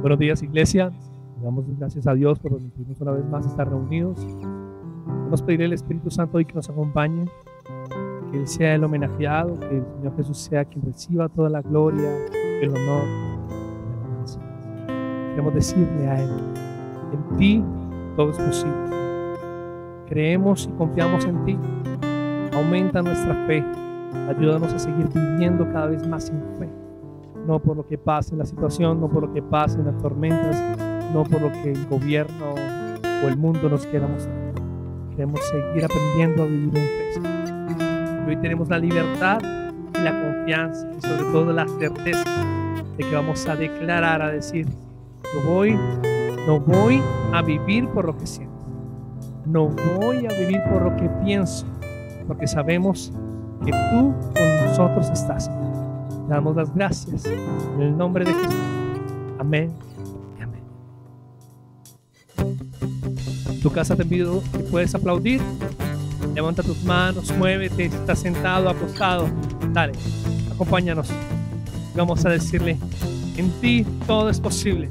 Buenos días, iglesia. Damos gracias a Dios por permitirnos una vez más estar reunidos. Vamos a pedirle al Espíritu Santo hoy que nos acompañe, que Él sea el homenajeado, que el Señor Jesús sea quien reciba toda la gloria, el honor y la alabanza. Queremos decirle a Él: en ti todo es posible. Creemos y confiamos en ti. Aumenta nuestra fe. Ayúdanos a seguir viviendo cada vez más sin fe. No por lo que pase en la situación, no por lo que pase en las tormentas, no por lo que el gobierno o el mundo nos quiera mostrar. Queremos seguir aprendiendo a vivir en fe. Hoy tenemos la libertad y la confianza y sobre todo la certeza de que vamos a declarar, a decir: no voy a vivir por lo que siento, no voy a vivir por lo que pienso, porque sabemos que tú con nosotros estás. Te damos las gracias en el nombre de Jesús. Amén y amén. En tu casa te pido que puedes aplaudir. Levanta tus manos, muévete, si estás sentado, acostado. Dale, acompáñanos. Vamos a decirle: en ti todo es posible.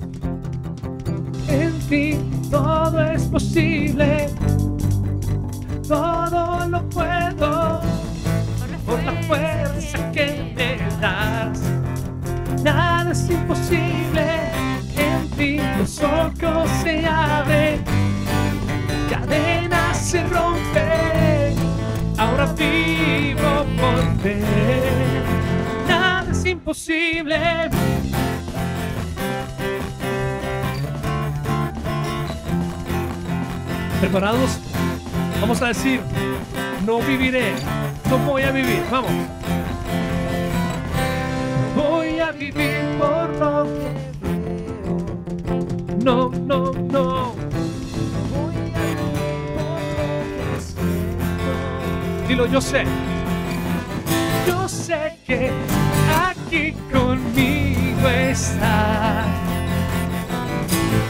En ti todo es posible. Todo lo puedo por la fuerza que me das. Nada es imposible. En ti los ojos se abren, cadenas se rompen. Ahora vivo por ver. Nada es imposible. ¿Preparados? Vamos a decir: no viviré, no voy a vivir. Vamos. Voy a vivir por lo que no. Voy a vivir por lo que siento. Dilo: yo sé que aquí conmigo estás.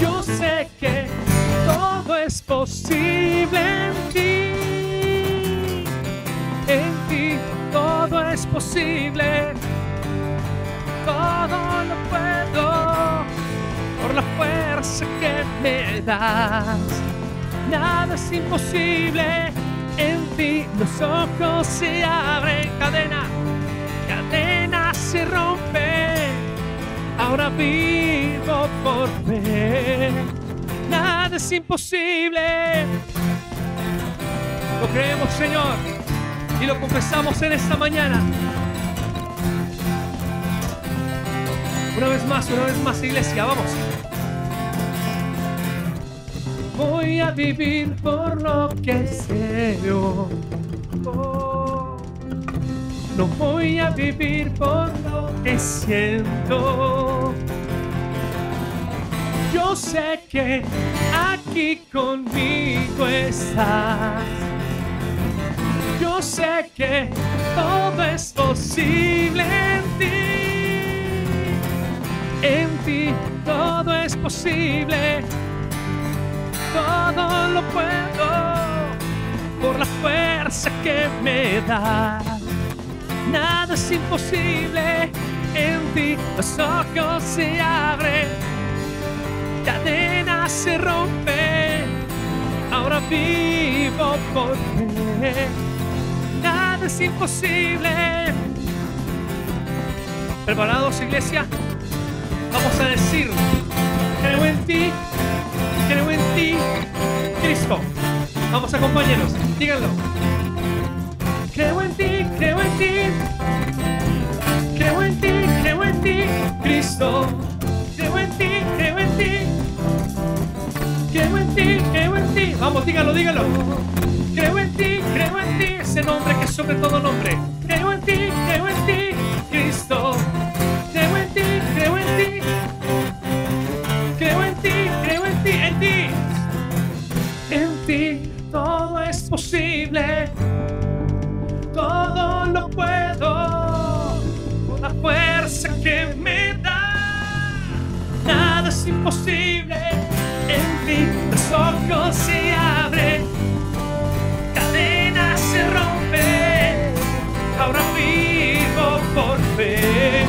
Yo sé que todo es posible en ti. En ti todo es posible. Todo lo puedo por la fuerza que me das. Nada es imposible. En ti los ojos se abren. Cadenas se rompen. Ahora vivo por ver. Nada es imposible. Lo creemos, Señor, y lo confesamos en esta mañana. Una vez más, iglesia, vamos. Voy a vivir por lo que deseo. No voy a vivir por lo que siento. Yo sé que aquí conmigo estás. Yo sé que todo es posible en ti. En ti todo es posible. Todo lo puedo por la fuerza que me das. Nada es imposible. En ti los ojos se abren. Cadenas se rompen. Ahora vivo por ver. Nada es imposible. ¿Preparados, iglesia? Vamos a decir: creo en ti, Cristo. Vamos, acompáñenos, díganlo. Creo en ti, Cristo. Creo en ti. Creo en ti. Vamos, díganlo. Creo en ti, ese nombre que es sobre todo nombre. Creo en ti, Cristo. Creo en ti. En ti todo es posible. Todo lo puedo por la fuerza que me da. Nada es imposible. En ti los ojos se abren. Cadenas se rompen. Ahora vivo por fe.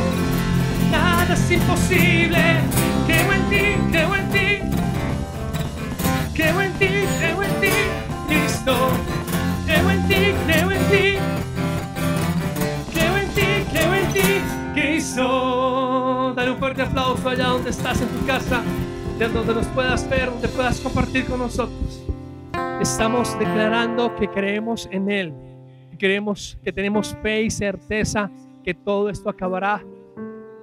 Nada es imposible. Creo en ti. fuerte aplauso allá donde estás en tu casa, de donde nos puedas ver, donde puedas compartir con nosotros. Estamos declarando que creemos en Él, que creemos, que tenemos fe y certeza que todo esto acabará,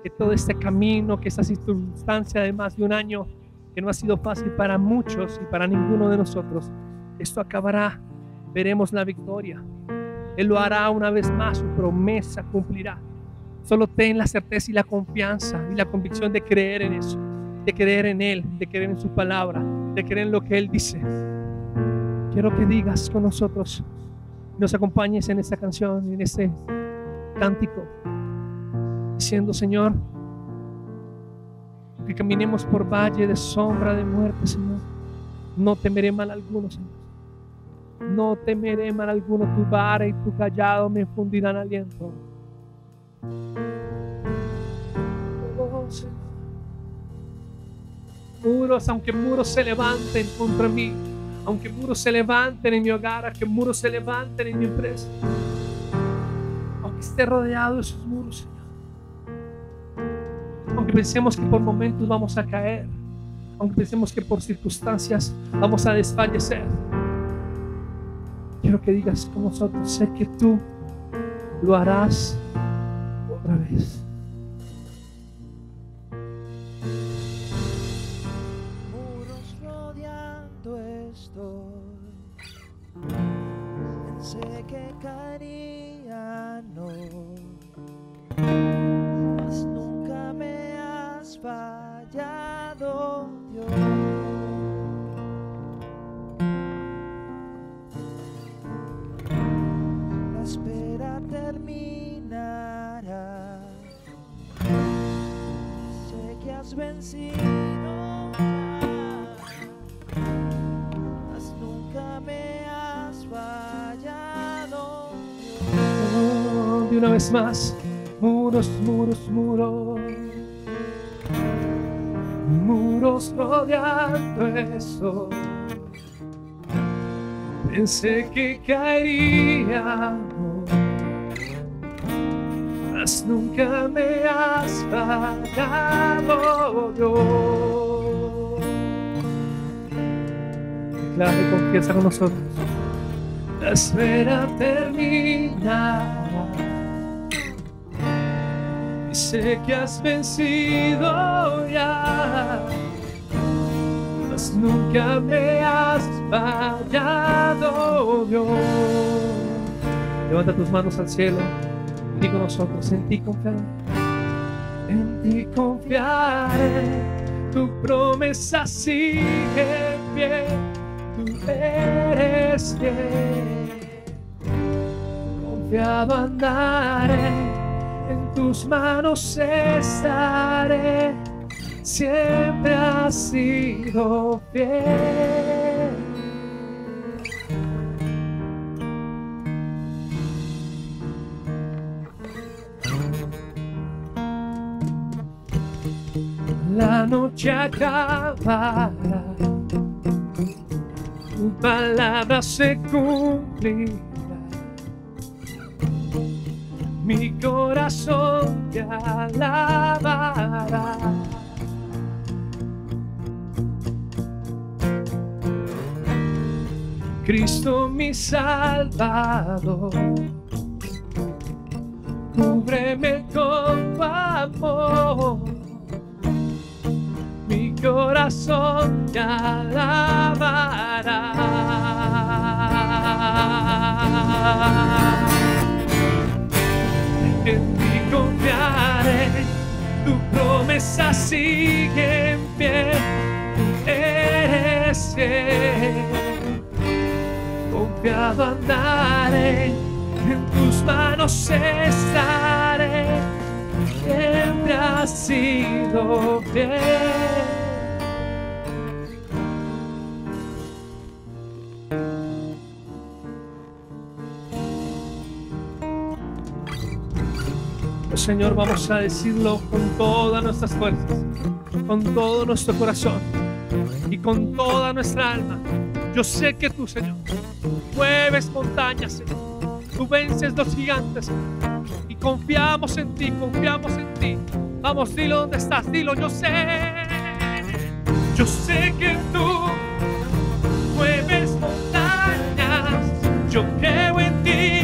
que todo este camino, que esta circunstancia de más de un año que no ha sido fácil para muchos y para ninguno de nosotros, esto acabará. Veremos la victoria. Él lo hará una vez más, su promesa cumplirá. Solo ten la certeza y la confianza y la convicción de creer en eso, de creer en Él, de creer en su palabra, de creer en lo que Él dice. Quiero que digas con nosotros, nos acompañes en esta canción, en este cántico, diciendo: Señor, que caminemos por valle de sombra de muerte, Señor, no temeré mal alguno, Señor. No temeré mal alguno, tu vara y tu callado me infundirán aliento. Oh, Señor. Muros, aunque muros se levanten contra mí, aunque muros se levanten en mi hogar, aunque muros se levanten en mi empresa, aunque esté rodeado de esos muros, Señor, aunque pensemos que por momentos vamos a caer, aunque pensemos que por circunstancias vamos a desfallecer, quiero que digas con nosotros: sé que tú lo harás otra vez. Muros rodeando estoy, pensé que caería, no, mas nunca me has fallado, Dios. La espera terminará, sé que has vencido ya, mas nunca me has fallado, Dios. Oh, de una vez más, muros, muros, muros, muros rodeando esto. Pensé que caería, mas nunca me has fallado, Dios. Declara y confiesa con nosotros: la espera terminará, y sé que has vencido ya, mas nunca me has fallado, Dios. Levanta tus manos al cielo y di con nosotros: en ti confiaré, en ti confiaré, tu promesa sigue en pie, tú eres fiel. Confiado andaré, en tus manos estaré, siempre has sido fiel. La noche acabará, tu palabra se cumplirá, mi corazón te alabará. Cristo mi Salvador, cúbreme con tu amor, mi corazón te alabará. En ti confiaré, tu promesa sigue en pie, tú eres fiel. Confiado andaré, en tus manos estaré, siempre has sido fiel. Oh, Señor, vamos a decirlo con todas nuestras fuerzas, con todo nuestro corazón y con toda nuestra alma. Yo sé que tú, Señor, mueves montañas, Señor. Tú vences los gigantes, Señor. Y confiamos en ti, confiamos en ti. Vamos, dilo dónde estás, dilo. Yo sé que tú mueves montañas. Yo creo en ti,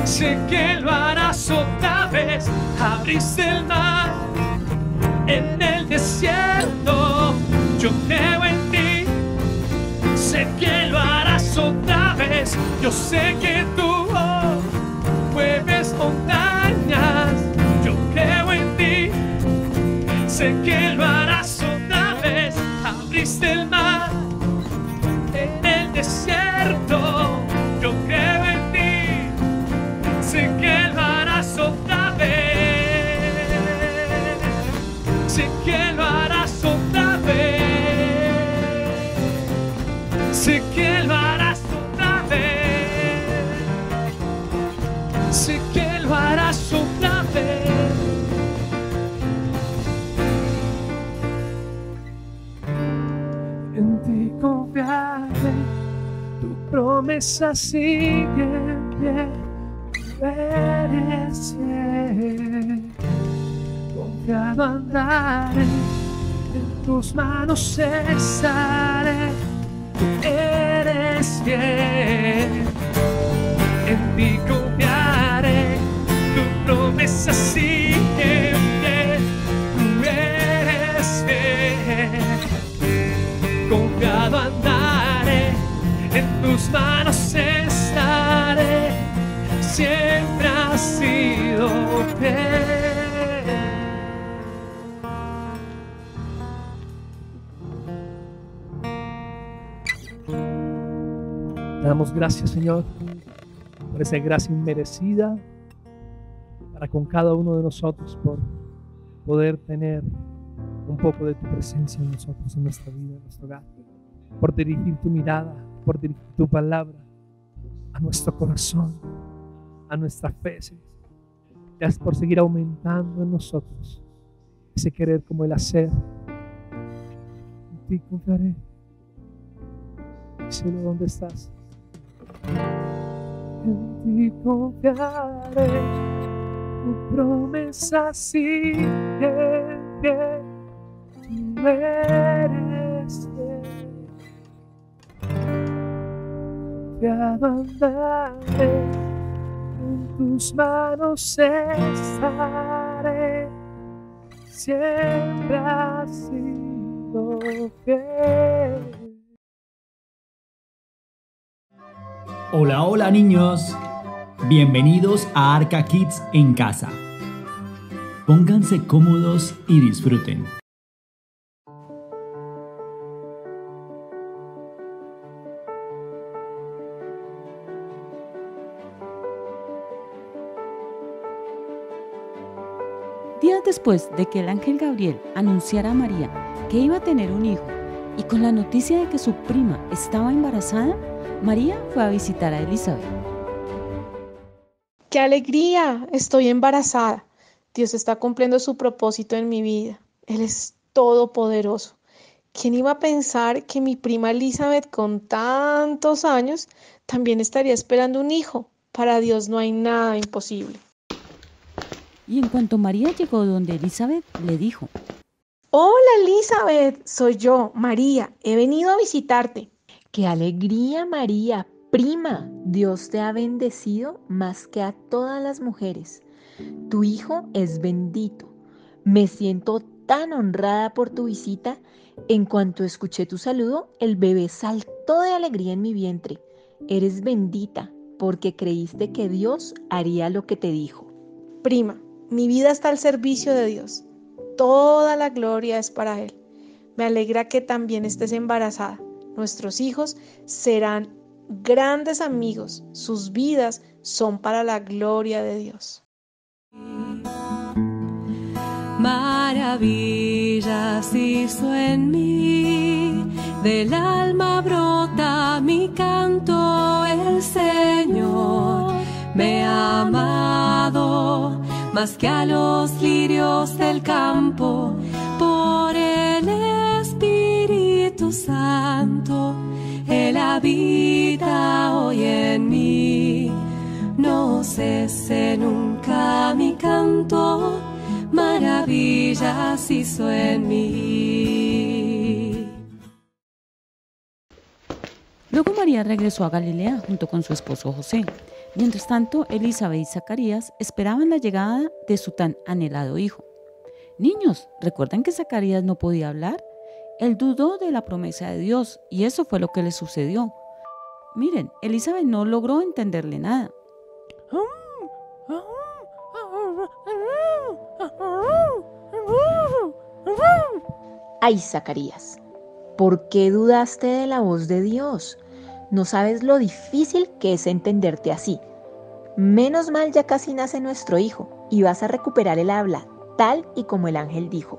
sé que lo harás otra vez. Abriste el mar en el desierto. Yo creo en ti, sé que lo harás otra vez. Yo sé que tú mueves montañas. Yo creo en ti, sé que lo harás otra vez. Abriste el mar en el desierto. Yo creo en ti, sé que lo harás otra vez. Sé que lo harás otra vez. Sé que lo harás otra vez. Sé que lo harás otra vez. En ti confiaré, tu promesa sigue en pie. Tú eres fiel, confiado andaré, en tus manos estaré. Tú eres fiel, en ti confiaré, tu promesa sigue en pie. Tú eres fiel, confiado andaré, en tus manos estaré. Siempre has sido fiel. Te damos gracias, Señor, por esa gracia inmerecida para con cada uno de nosotros, por poder tener un poco de tu presencia en nosotros, en nuestra vida, en nuestro hogar, por dirigir tu mirada, por dirigir tu palabra a nuestro corazón, a nuestra fe, Señor. Gracias por seguir aumentando en nosotros ese querer como el hacer. En ti confiaré. Díselo dónde estás. En ti confiaré, tu promesa sigue fiel. Tú eres fiel, confiado andaré, en tus manos estaré. Siempre has sido fiel. Hola, hola niños, bienvenidos a Arca Kids en casa. Pónganse cómodos y disfruten. Días después de que el ángel Gabriel anunciara a María que iba a tener un hijo y con la noticia de que su prima estaba embarazada, María fue a visitar a Elizabeth. ¡Qué alegría! Estoy embarazada. Dios está cumpliendo su propósito en mi vida. Él es todopoderoso. ¿Quién iba a pensar que mi prima Elizabeth, con tantos años, también estaría esperando un hijo? Para Dios no hay nada imposible. Y en cuanto María llegó donde Elizabeth, le dijo: Hola Elizabeth, soy yo, María. He venido a visitarte. ¡Qué alegría, María! Prima, Dios te ha bendecido más que a todas las mujeres. Tu hijo es bendito. Me siento tan honrada por tu visita. En cuanto escuché tu saludo, el bebé saltó de alegría en mi vientre. Eres bendita porque creíste que Dios haría lo que te dijo. Prima, mi vida está al servicio de Dios. Toda la gloria es para Él. Me alegra que también estés embarazada. Nuestros hijos serán grandes amigos. Sus vidas son para la gloria de Dios. Maravillas hizo en mí, del alma brota mi canto. El Señor me ha amado más que a los lirios del campo. Por el Espíritu Santo, Él habita hoy en mí. No cese nunca mi canto, maravilloso maravillas hizo en mí. Luego María regresó a Galilea junto con su esposo José. Mientras tanto, Elizabeth y Zacarías esperaban la llegada de su tan anhelado hijo. Niños, ¿recuerdan que Zacarías no podía hablar? Él dudó de la promesa de Dios y eso fue lo que le sucedió. Miren, Elizabeth no logró entenderle nada. Ay, Zacarías, ¿por qué dudaste de la voz de Dios? No sabes lo difícil que es entenderte así. Menos mal ya casi nace nuestro hijo y vas a recuperar el habla, tal y como el ángel dijo.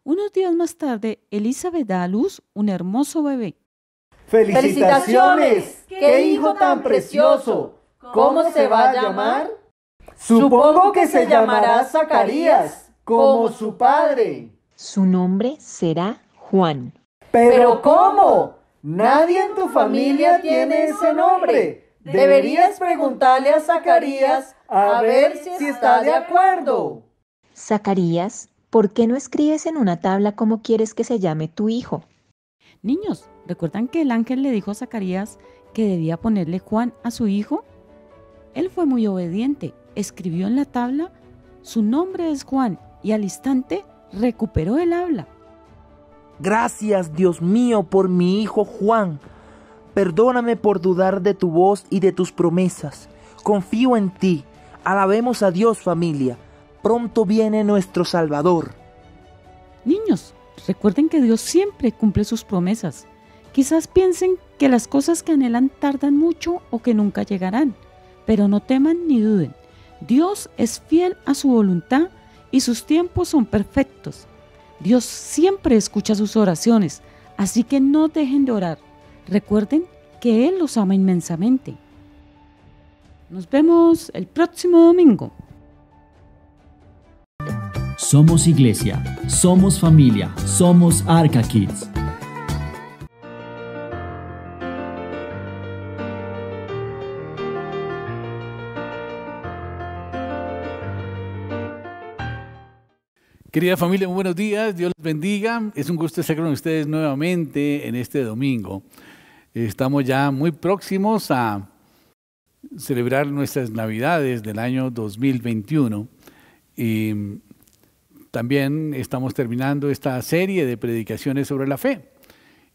Unos días más tarde, Elizabeth da a luz un hermoso bebé. ¡Felicitaciones! ¡Qué hijo tan precioso! ¿Cómo se va a llamar? Supongo que se llamará Zacarías, como su padre. Su nombre será Juan. ¿Pero cómo? Nadie en tu familia tiene ese nombre. Deberías preguntarle a Zacarías a ver si está de acuerdo. Zacarías, ¿por qué no escribes en una tabla cómo quieres que se llame tu hijo? Niños, ¿recuerdan que el ángel le dijo a Zacarías que debía ponerle Juan a su hijo? Él fue muy obediente, escribió en la tabla, su nombre es Juan, y al instante recuperó el habla. Gracias, Dios mío, por mi hijo Juan. Perdóname por dudar de tu voz y de tus promesas. Confío en ti. Alabemos a Dios, familia. Pronto viene nuestro Salvador. Niños, recuerden que Dios siempre cumple sus promesas. Quizás piensen que las cosas que anhelan tardan mucho o que nunca llegarán, pero no teman ni duden. Dios es fiel a su voluntad y sus tiempos son perfectos. Dios siempre escucha sus oraciones, así que no dejen de orar. Recuerden que Él los ama inmensamente. Nos vemos el próximo domingo. Somos iglesia, somos familia, somos Arca Kids. Querida familia, muy buenos días, Dios los bendiga. Es un gusto estar con ustedes nuevamente en este domingo. Estamos ya muy próximos a celebrar nuestras Navidades del año 2021 y también estamos terminando esta serie de predicaciones sobre la fe.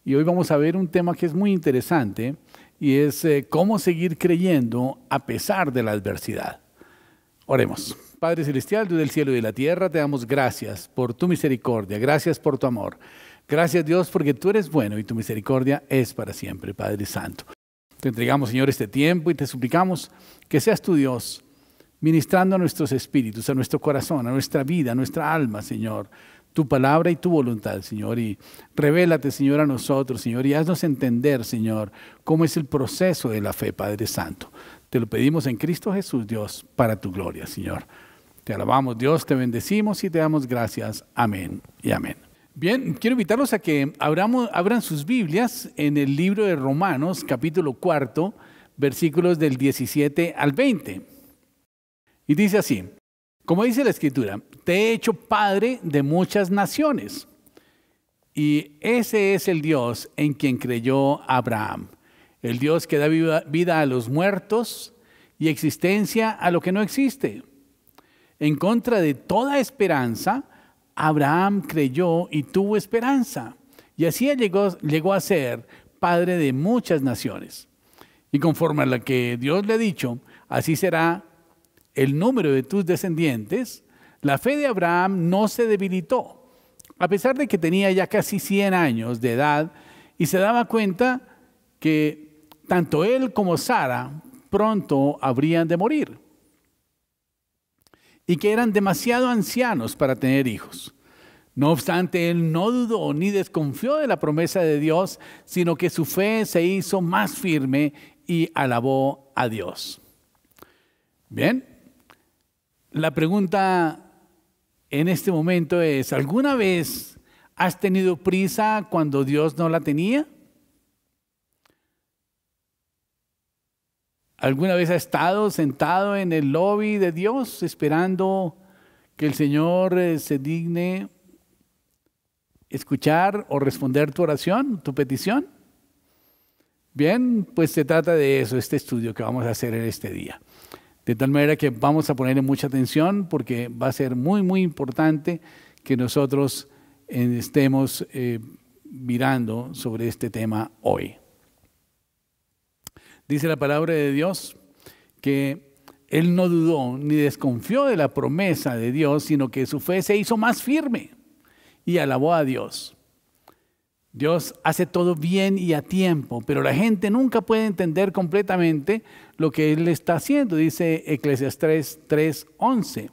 Y hoy vamos a ver un tema que es muy interesante y es cómo seguir creyendo a pesar de la adversidad. Oremos. Padre Celestial, Dios del cielo y de la tierra, te damos gracias por tu misericordia, gracias por tu amor. Gracias, Dios, porque tú eres bueno y tu misericordia es para siempre, Padre Santo. Te entregamos, Señor, este tiempo y te suplicamos que seas tu Dios, ministrando a nuestros espíritus, a nuestro corazón, a nuestra vida, a nuestra alma, Señor, tu palabra y tu voluntad, Señor. Y revélate, Señor, a nosotros, Señor, y haznos entender, Señor, cómo es el proceso de la fe, Padre Santo. Te lo pedimos en Cristo Jesús, Dios, para tu gloria, Señor. Te alabamos, Dios, te bendecimos y te damos gracias. Amén y amén. Bien, quiero invitarlos a que abran sus Biblias en el libro de Romanos, capítulo 4, versículos del 17 al 20. Y dice así, como dice la Escritura, te he hecho padre de muchas naciones. Y ese es el Dios en quien creyó Abraham, el Dios que da vida a los muertos y existencia a lo que no existe. En contra de toda esperanza, Abraham creyó y tuvo esperanza, y así llegó a ser padre de muchas naciones. Y conforme a lo que Dios le ha dicho, así será el número de tus descendientes. La fe de Abraham no se debilitó, a pesar de que tenía ya casi 100 años de edad, y se daba cuenta que tanto él como Sara pronto habrían de morir, y que eran demasiado ancianos para tener hijos. No obstante, él no dudó ni desconfió de la promesa de Dios, sino que su fe se hizo más firme y alabó a Dios. Bien, la pregunta en este momento es, ¿alguna vez has tenido prisa cuando Dios no la tenía? ¿Alguna vez ha estado sentado en el lobby de Dios esperando que el Señor se digne escuchar o responder tu oración, tu petición? Bien, pues se trata de eso, este estudio que vamos a hacer en este día. De tal manera que vamos a ponerle mucha atención porque va a ser muy, muy importante que nosotros estemos mirando sobre este tema hoy. Dice la palabra de Dios que él no dudó ni desconfió de la promesa de Dios, sino que su fe se hizo más firme y alabó a Dios. Dios hace todo bien y a tiempo, pero la gente nunca puede entender completamente lo que Él está haciendo, dice Eclesiastés 3:11.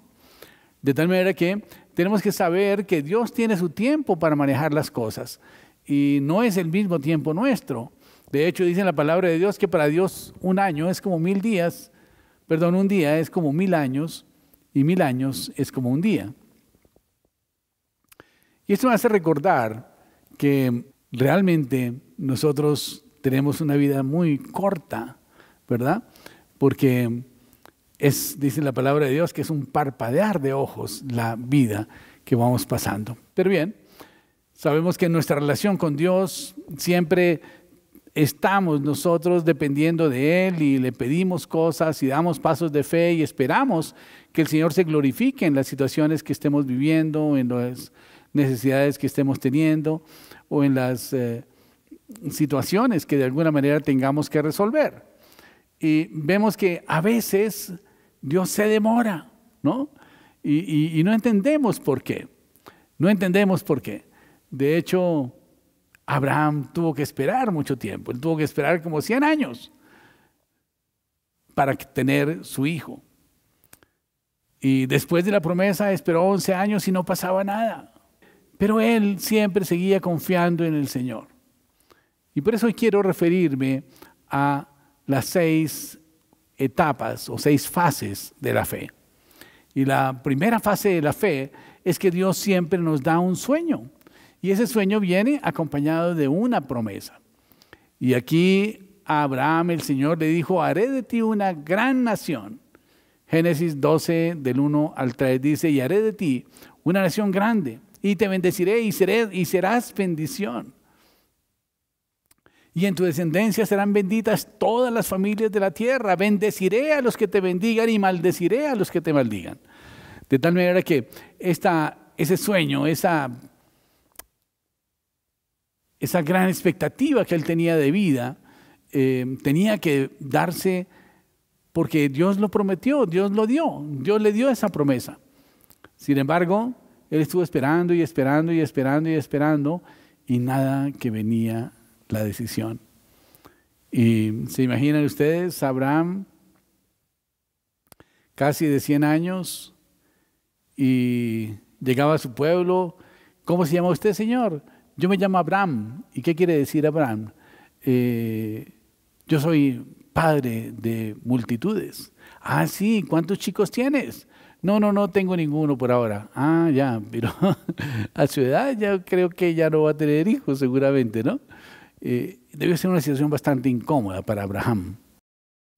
De tal manera que tenemos que saber que Dios tiene su tiempo para manejar las cosas y no es el mismo tiempo nuestro. De hecho, dice en la palabra de Dios que para Dios un año es como 1000 días, un día es como 1000 años y 1000 años es como un día. Y esto me hace recordar que realmente nosotros tenemos una vida muy corta, ¿verdad? Porque dice la palabra de Dios que es un parpadear de ojos la vida que vamos pasando. Pero bien, sabemos que en nuestra relación con Dios siempre estamos nosotros dependiendo de Él y le pedimos cosas y damos pasos de fe y esperamos que el Señor se glorifique en las situaciones que estemos viviendo, en las necesidades que estemos teniendo o en las situaciones que de alguna manera tengamos que resolver. Y vemos que a veces Dios se demora, ¿no? Y no entendemos por qué. No entendemos por qué. De hecho, Abraham tuvo que esperar mucho tiempo. Él tuvo que esperar como 100 años para tener su hijo. Y después de la promesa esperó 11 años y no pasaba nada. Pero él siempre seguía confiando en el Señor. Y por eso hoy quiero referirme a las 6 etapas o 6 fases de la fe. Y la primera fase de la fe es que Dios siempre nos da un sueño. Y ese sueño viene acompañado de una promesa. Y aquí a Abraham el Señor le dijo: haré de ti una gran nación. Génesis 12 del 1 al 3 dice: y haré de ti una nación grande, y te bendeciré y serás bendición. Y en tu descendencia serán benditas todas las familias de la tierra. Bendeciré a los que te bendigan y maldeciré a los que te maldigan. De tal manera que ese sueño, esa gran expectativa que él tenía de vida, tenía que darse porque Dios lo prometió, Dios lo dio, Dios le dio esa promesa. Sin embargo, él estuvo esperando y esperando y esperando y esperando y nada que venía la decisión. Y se imaginan ustedes, Abraham, casi de 100 años, y llegaba a su pueblo. ¿Cómo se llama usted, señor? Yo me llamo Abraham. ¿Y qué quiere decir Abraham? Yo soy padre de multitudes. Ah, sí, ¿cuántos chicos tienes? No tengo ninguno por ahora. Ah, ya, pero a su edad ya creo que ya no va a tener hijos seguramente, ¿no? Debe ser una situación bastante incómoda para Abraham,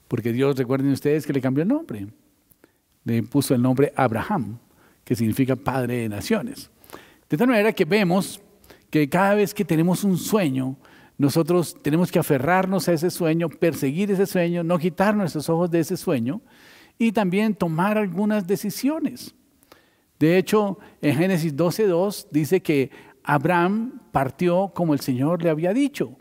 porque Dios, recuerden ustedes que le cambió el nombre. Le puso el nombre Abraham, que significa padre de naciones. De tal manera que vemos que cada vez que tenemos un sueño, nosotros tenemos que aferrarnos a ese sueño, perseguir ese sueño, no quitar nuestros ojos de ese sueño y también tomar algunas decisiones. De hecho, en Génesis 12:2 dice que Abraham partió como el Señor le había dicho,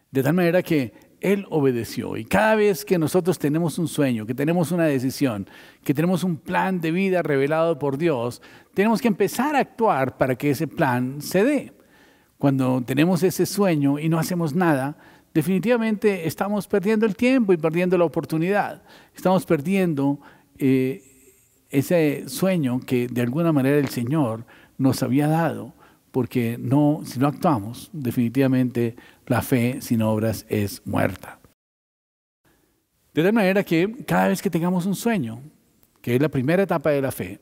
de tal manera que él obedeció. Y cada vez que nosotros tenemos un sueño, que tenemos una decisión, que tenemos un plan de vida revelado por Dios, tenemos que empezar a actuar para que ese plan se dé. Cuando tenemos ese sueño y no hacemos nada, definitivamente estamos perdiendo el tiempo y perdiendo la oportunidad. Estamos perdiendo ese sueño que de alguna manera el Señor nos había dado, porque si no actuamos, definitivamente la fe sin obras es muerta. De tal manera que cada vez que tengamos un sueño, que es la primera etapa de la fe,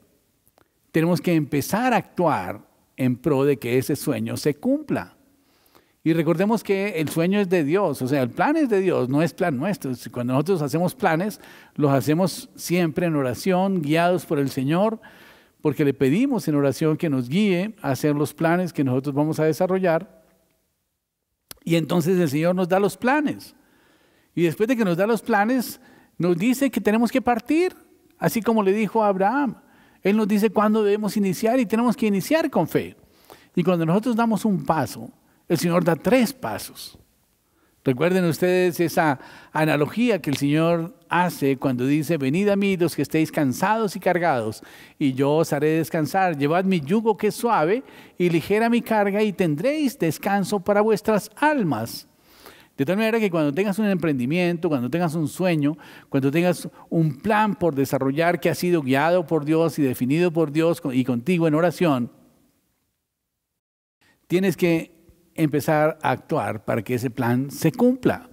tenemos que empezar a actuar en pro de que ese sueño se cumpla. Y recordemos que el sueño es de Dios, o sea, el plan es de Dios, no es plan nuestro. Cuando nosotros hacemos planes, los hacemos siempre en oración, guiados por el Señor, porque le pedimos en oración que nos guíe a hacer los planes que nosotros vamos a desarrollar. Y entonces el Señor nos da los planes. Y después de que nos da los planes, nos dice que tenemos que partir, así como le dijo a Abraham. Él nos dice cuándo debemos iniciar y tenemos que iniciar con fe. Y cuando nosotros damos un paso, el Señor da 3 pasos. Recuerden ustedes esa analogía que el Señor hace cuando dice: venid a mí los que estéis cansados y cargados, y yo os haré descansar. Llevad mi yugo que es suave y ligera mi carga, y tendréis descanso para vuestras almas. De tal manera que cuando tengas un emprendimiento, cuando tengas un sueño, cuando tengas un plan por desarrollar que ha sido guiado por Dios y definido por Dios y contigo en oración, tienes que empezar a actuar para que ese plan se cumpla.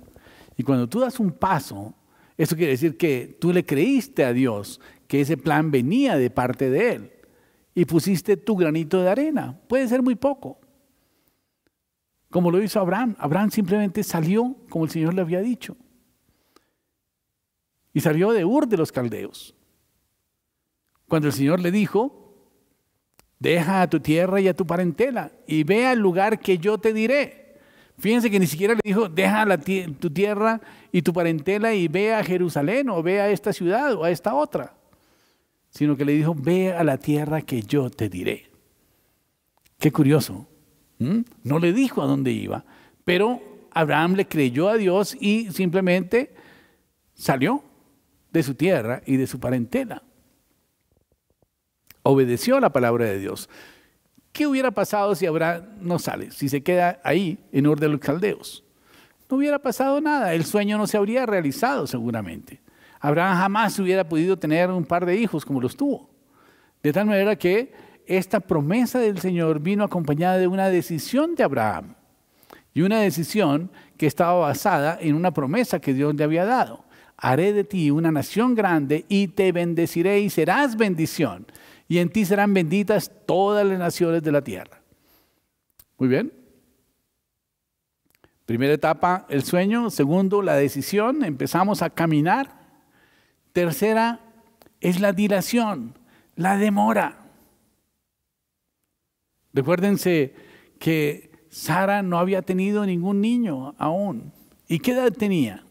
Y cuando tú das un paso, eso quiere decir que tú le creíste a Dios que ese plan venía de parte de Él y pusiste tu granito de arena. Puede ser muy poco. Como lo hizo Abraham. Abraham simplemente salió como el Señor le había dicho. Y salió de Ur de los Caldeos. Cuando el Señor le dijo: deja a tu tierra y a tu parentela y ve al lugar que yo te diré. Fíjense que ni siquiera le dijo: deja tu tierra y tu parentela y ve a Jerusalén o ve a esta ciudad o a esta otra. Sino que le dijo: ve a la tierra que yo te diré. Qué curioso. No le dijo a dónde iba, pero Abraham le creyó a Dios y simplemente salió de su tierra y de su parentela. Obedeció a la palabra de Dios. ¿Qué hubiera pasado si Abraham no sale? Si se queda ahí en Ur de los Caldeos. No hubiera pasado nada. El sueño no se habría realizado seguramente. Abraham jamás hubiera podido tener un par de hijos como los tuvo. De tal manera que esta promesa del Señor vino acompañada de una decisión de Abraham. Y una decisión que estaba basada en una promesa que Dios le había dado. Haré de ti una nación grande y te bendeciré y serás bendición. Y en ti serán benditas todas las naciones de la tierra. Muy bien. Primera etapa, el sueño. Segundo, la decisión. Empezamos a caminar. Tercera, es la dilación, la demora. Recuérdense que Sara no había tenido ningún niño aún. ¿Y qué edad tenía?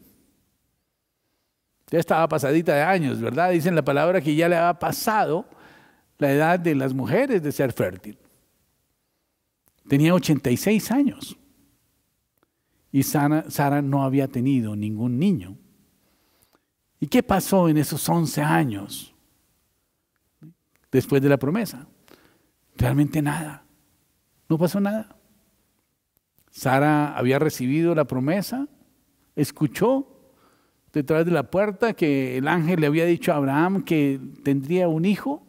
Ya estaba pasadita de años, ¿verdad? Dicen la palabra que ya le había pasado la edad de las mujeres de ser fértil. Tenía 86 años. Y Sara no había tenido ningún niño. ¿Y qué pasó en esos 11 años después de la promesa? Realmente nada. No pasó nada. Sara había recibido la promesa, escuchó detrás de la puerta que el ángel le había dicho a Abraham que tendría un hijo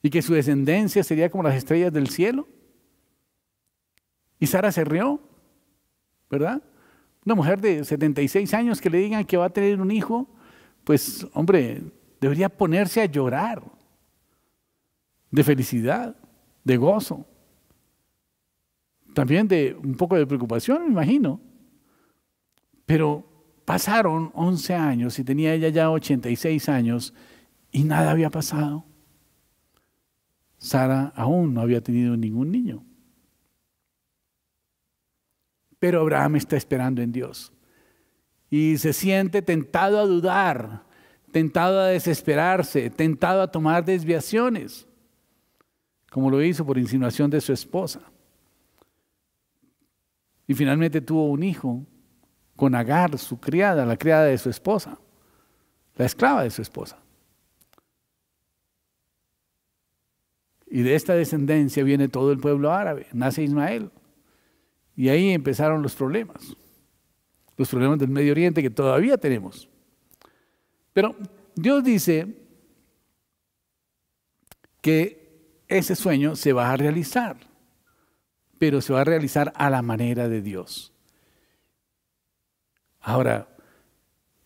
y que su descendencia sería como las estrellas del cielo. Y Sara se rió, ¿verdad? Una mujer de 76 años que le digan que va a tener un hijo, pues hombre, debería ponerse a llorar de felicidad, de gozo. También de un poco de preocupación, me imagino. Pero pasaron 11 años y tenía ella ya 86 años y nada había pasado. Sara aún no había tenido ningún niño. Pero Abraham está esperando en Dios. Y se siente tentado a dudar, tentado a desesperarse, tentado a tomar desviaciones, como lo hizo por insinuación de su esposa. Y finalmente tuvo un hijo con Agar, su criada, la criada de su esposa, la esclava de su esposa. Y de esta descendencia viene todo el pueblo árabe, nace Ismael. Y ahí empezaron los problemas del Medio Oriente que todavía tenemos. Pero Dios dice que ese sueño se va a realizar, pero se va a realizar a la manera de Dios. Ahora,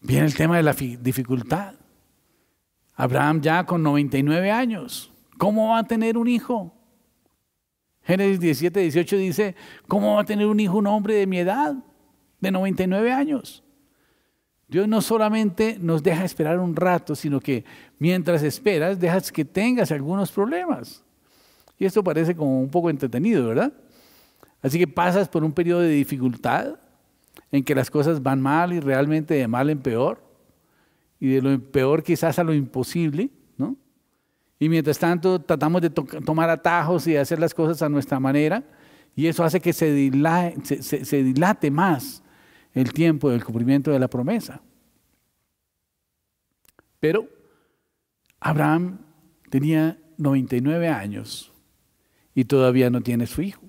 viene el tema de la dificultad. Abraham ya con 99 años, ¿cómo va a tener un hijo? Génesis 17, 18 dice, ¿cómo va a tener un hijo un hombre de mi edad, de 99 años? Dios no solamente nos deja esperar un rato, sino que mientras esperas, dejas que tengas algunos problemas. Y esto parece como un poco entretenido, ¿verdad? Así que pasas por un periodo de dificultad, en que las cosas van mal y realmente de mal en peor, y de lo peor quizás a lo imposible, ¿no? Y mientras tanto tratamos de tomar atajos y hacer las cosas a nuestra manera, y eso hace que se dilate más el tiempo del cumplimiento de la promesa. Pero Abraham tenía 99 años y todavía no tiene su hijo.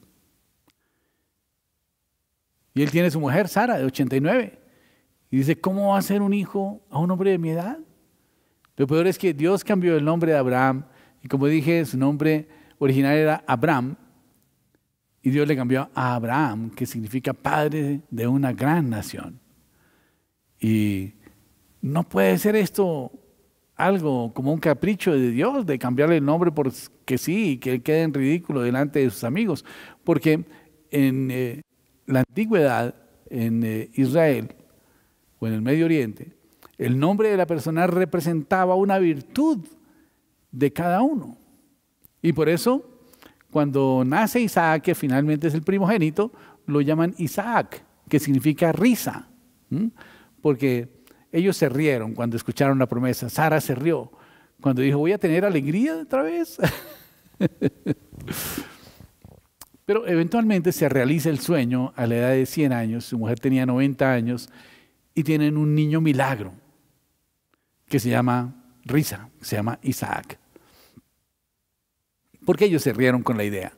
Y él tiene su mujer, Sara, de 89. Y dice, ¿cómo va a ser un hijo a un hombre de mi edad? Lo peor es que Dios cambió el nombre de Abraham, y como dije, su nombre original era Abram, y Dios le cambió a Abraham, que significa padre de una gran nación. Y no puede ser esto algo como un capricho de Dios, de cambiarle el nombre porque sí, y que él quede en ridículo delante de sus amigos, porque en la antigüedad, en Israel o en el Medio Oriente, el nombre de la persona representaba una virtud de cada uno. Y por eso, cuando nace Isaac, que finalmente es el primogénito, lo llaman Isaac, que significa risa. Porque ellos se rieron cuando escucharon la promesa. Sara se rió cuando dijo, voy a tener alegría otra vez. Pero eventualmente se realiza el sueño a la edad de 100 años, su mujer tenía 90 años, y tienen un niño milagro, que se llama Risa, se llama Isaac. Porque ellos se rieron con la idea.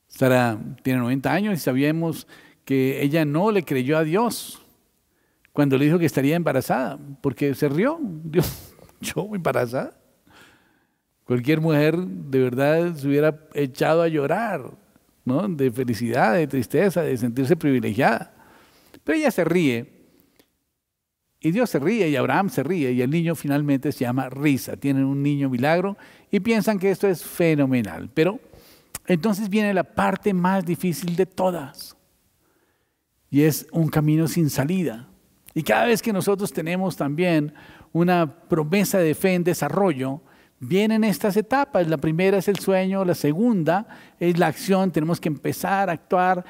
Sara tiene 90 años y sabíamos que ella no le creyó a Dios cuando le dijo que estaría embarazada, porque se rió. Dios, ¿yo embarazada? Cualquier mujer de verdad se hubiera echado a llorar, ¿no? De felicidad, de tristeza, de sentirse privilegiada. Pero ella se ríe. Y Dios se ríe y Abraham se ríe y el niño finalmente se llama Risa. Tienen un niño milagro y piensan que esto es fenomenal. Pero entonces viene la parte más difícil de todas y es un camino sin salida. Y cada vez que nosotros tenemos también una promesa de fe en desarrollo, vienen estas etapas. La primera es el sueño, la segunda es la acción, tenemos que empezar a actuar.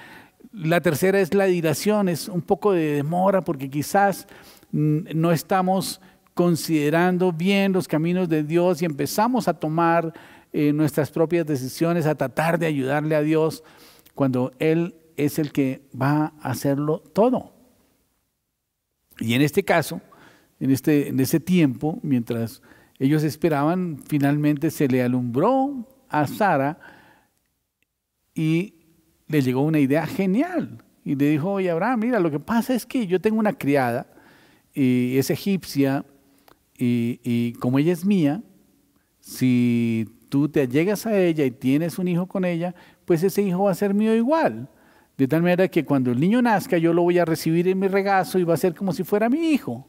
La tercera es la dilación, es un poco de demora porque quizás no estamos considerando bien los caminos de Dios y empezamos a tomar nuestras propias decisiones, a tratar de ayudarle a Dios cuando Él es el que va a hacerlo todo. Y en este caso, en ese tiempo, mientras ellos esperaban, finalmente se le alumbró a Sara y le llegó una idea genial. Y le dijo, oye Abraham, mira, lo que pasa es que yo tengo una criada y es egipcia y como ella es mía, si tú te allegas a ella y tienes un hijo con ella, pues ese hijo va a ser mío igual. De tal manera que cuando el niño nazca yo lo voy a recibir en mi regazo y va a ser como si fuera mi hijo.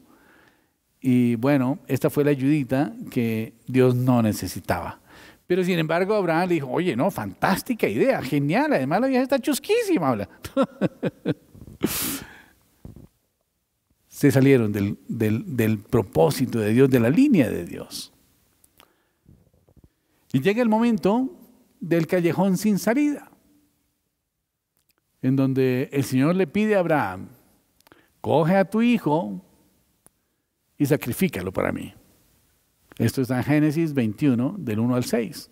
Y bueno, esta fue la ayudita que Dios no necesitaba. Pero sin embargo Abraham le dijo, oye, no, fantástica idea, genial, además la vieja está chusquísima. Habla. Se salieron del propósito de Dios, de la línea de Dios. Y llega el momento del callejón sin salida, en donde el Señor le pide a Abraham, coge a tu hijo y sacrifícalo para mí. Esto está en Génesis 21, del 1 al 6.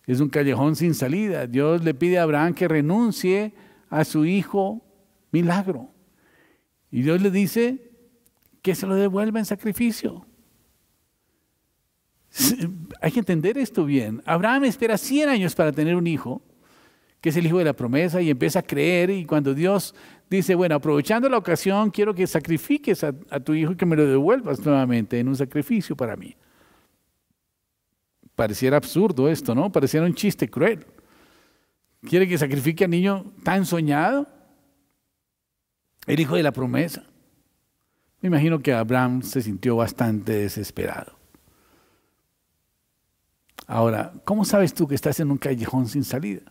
Es un callejón sin salida. Dios le pide a Abraham que renuncie a su hijo milagro. Y Dios le dice que se lo devuelva en sacrificio. Hay que entender esto bien. Abraham espera 100 años para tener un hijo, que es el hijo de la promesa, y empieza a creer, y cuando Dios dice, bueno, aprovechando la ocasión, quiero que sacrifiques a tu hijo y que me lo devuelvas nuevamente en un sacrificio para mí. Pareciera absurdo esto, ¿no? Pareciera un chiste cruel. ¿Quiere que sacrifique al niño tan soñado? El hijo de la promesa. Me imagino que Abraham se sintió bastante desesperado. Ahora, ¿cómo sabes tú que estás en un callejón sin salida?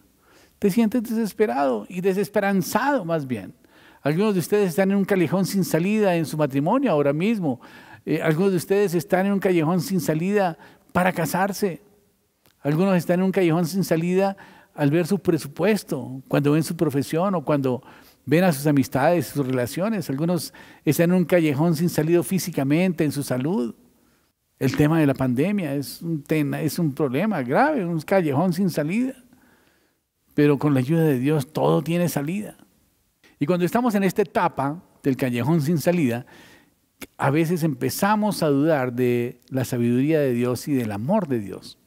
Te sientes desesperado y desesperanzado más bien. Algunos de ustedes están en un callejón sin salida en su matrimonio ahora mismo. Algunos de ustedes están en un callejón sin salida para casarse. Algunos están en un callejón sin salida al ver su presupuesto, cuando ven su profesión o cuando ven a sus amistades, sus relaciones. Algunos están en un callejón sin salida físicamente, en su salud. El tema de la pandemia es un problema grave, un callejón sin salida. Pero con la ayuda de Dios todo tiene salida. Y cuando estamos en esta etapa del callejón sin salida, a veces empezamos a dudar de la sabiduría de Dios y del amor de Dios.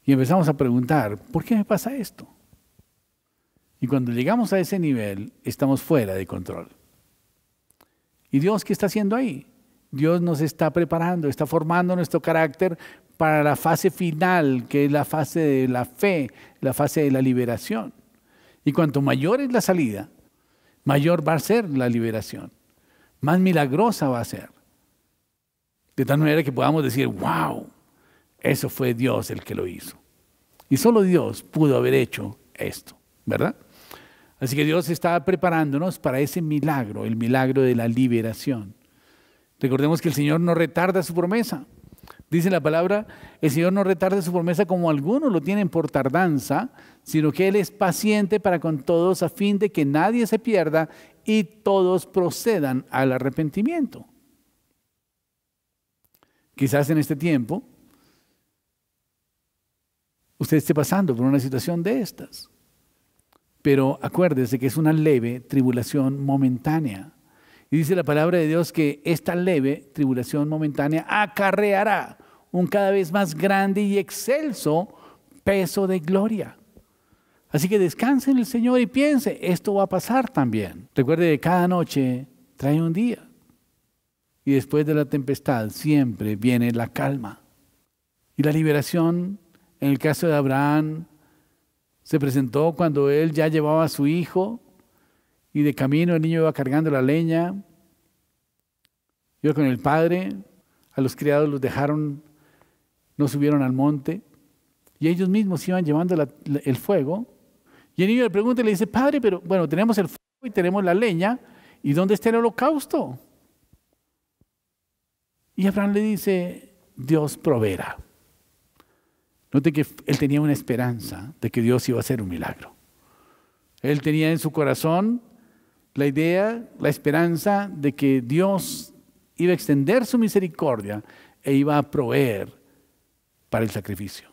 Y empezamos a preguntar, ¿por qué me pasa esto? Y cuando llegamos a ese nivel, estamos fuera de control. ¿Y Dios qué está haciendo ahí? Dios nos está preparando, está formando nuestro carácter para la fase final, que es la fase de la fe, la fase de la liberación. Y cuanto mayor es la salida, mayor va a ser la liberación. Más milagrosa va a ser. De tal manera que podamos decir, wow, eso fue Dios el que lo hizo. Y solo Dios pudo haber hecho esto, ¿verdad? Así que Dios está preparándonos para ese milagro, el milagro de la liberación. Recordemos que el Señor no retarda su promesa. Dice la palabra, el Señor no retarda su promesa como algunos lo tienen por tardanza, sino que Él es paciente para con todos a fin de que nadie se pierda y todos procedan al arrepentimiento. Quizás en este tiempo usted esté pasando por una situación de estas, pero acuérdese que es una leve tribulación momentánea. Y dice la palabra de Dios que esta leve tribulación momentánea acarreará un cada vez más grande y excelso peso de gloria. Así que descanse en el Señor y piense, esto va a pasar también. Recuerde que cada noche trae un día. Y después de la tempestad siempre viene la calma. Y la liberación, en el caso de Abraham, se presentó cuando él ya llevaba a su hijo y de camino el niño iba cargando la leña, iba con el padre, a los criados los dejaron, no subieron al monte y ellos mismos iban llevando el fuego. Y el niño le pregunta y le dice, padre, pero bueno, tenemos el fuego y tenemos la leña, ¿y dónde está el holocausto? Y Abraham le dice, Dios proveerá. Note que él tenía una esperanza de que Dios iba a hacer un milagro. Él tenía en su corazón la idea, la esperanza de que Dios iba a extender su misericordia e iba a proveer para el sacrificio.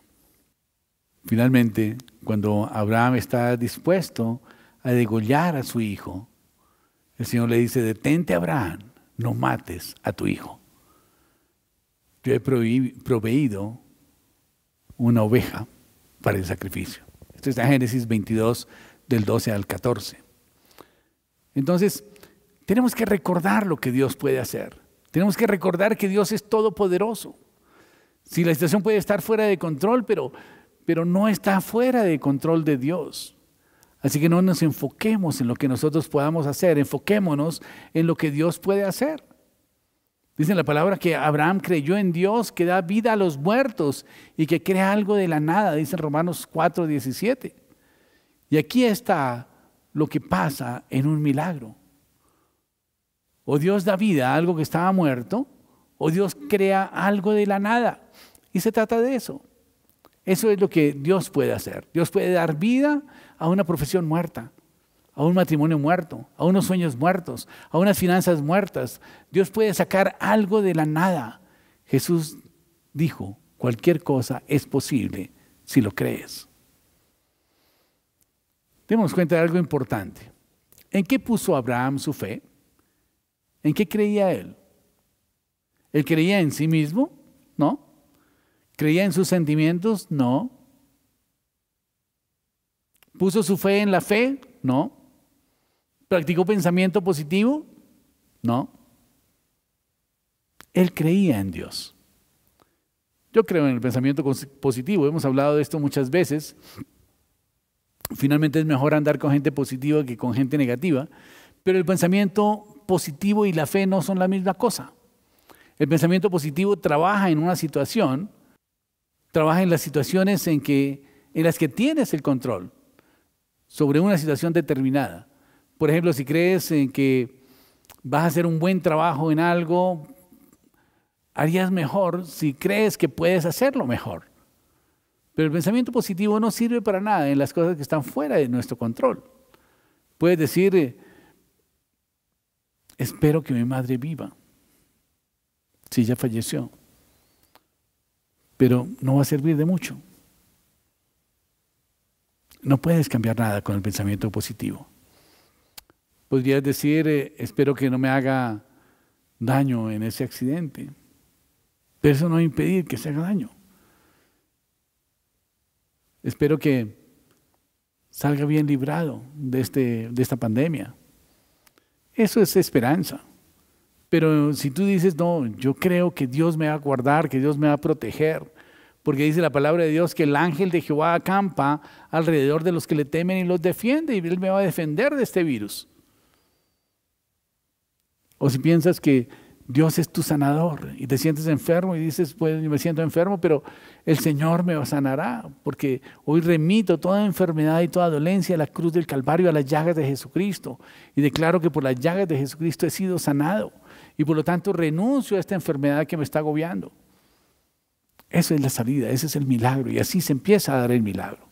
Finalmente, cuando Abraham está dispuesto a degollar a su hijo, el Señor le dice, detente Abraham, no mates a tu hijo. Yo he proveído una oveja para el sacrificio. Esto está en Génesis 22, del 12 al 14. Entonces, tenemos que recordar lo que Dios puede hacer. Tenemos que recordar que Dios es todopoderoso. Si la situación puede estar fuera de control, pero no está fuera de control de Dios. Así que no nos enfoquemos en lo que nosotros podamos hacer, enfoquémonos en lo que Dios puede hacer. Dice la palabra que Abraham creyó en Dios que da vida a los muertos y que crea algo de la nada, dice en Romanos 4:17. Y aquí está lo que pasa en un milagro. O Dios da vida a algo que estaba muerto, o Dios crea algo de la nada. Y se trata de eso. Eso es lo que Dios puede hacer. Dios puede dar vida a una profesión muerta, a un matrimonio muerto, a unos sueños muertos, a unas finanzas muertas. Dios puede sacar algo de la nada. Jesús dijo, cualquier cosa es posible si lo crees. Démonos cuenta de algo importante. ¿En qué puso Abraham su fe? ¿En qué creía él? ¿Él creía en sí mismo? No. ¿Creía en sus sentimientos? No. ¿Puso su fe en la fe? No. ¿Practicó pensamiento positivo? No. Él creía en Dios. Yo creo en el pensamiento positivo, hemos hablado de esto muchas veces. Finalmente es mejor andar con gente positiva que con gente negativa, pero el pensamiento positivo y la fe no son la misma cosa. El pensamiento positivo trabaja en una situación, trabaja en las situaciones en las que tienes el control. sobre una situación determinada. Por ejemplo, si crees en que vas a hacer un buen trabajo en algo, harías mejor si crees que puedes hacerlo mejor. Pero el pensamiento positivo no sirve para nada en las cosas que están fuera de nuestro control. Puedes decir, espero que mi madre viva, si ya falleció, pero no va a servir de mucho. No puedes cambiar nada con el pensamiento positivo. Podrías decir, espero que no me haga daño en ese accidente, pero eso no va a impedir que se haga daño. Espero que salga bien librado de esta pandemia. Eso es esperanza. Pero si tú dices, no, yo creo que Dios me va a guardar, que Dios me va a proteger, porque dice la palabra de Dios que el ángel de Jehová acampa alrededor de los que le temen y los defiende, y Él me va a defender de este virus. O si piensas que Dios es tu sanador y te sientes enfermo y dices, pues yo me siento enfermo, pero el Señor me sanará, porque hoy remito toda enfermedad y toda dolencia a la cruz del Calvario, a las llagas de Jesucristo, y declaro que por las llagas de Jesucristo he sido sanado, y por lo tanto renuncio a esta enfermedad que me está agobiando. Esa es la salida, ese es el milagro, y así se empieza a dar el milagro.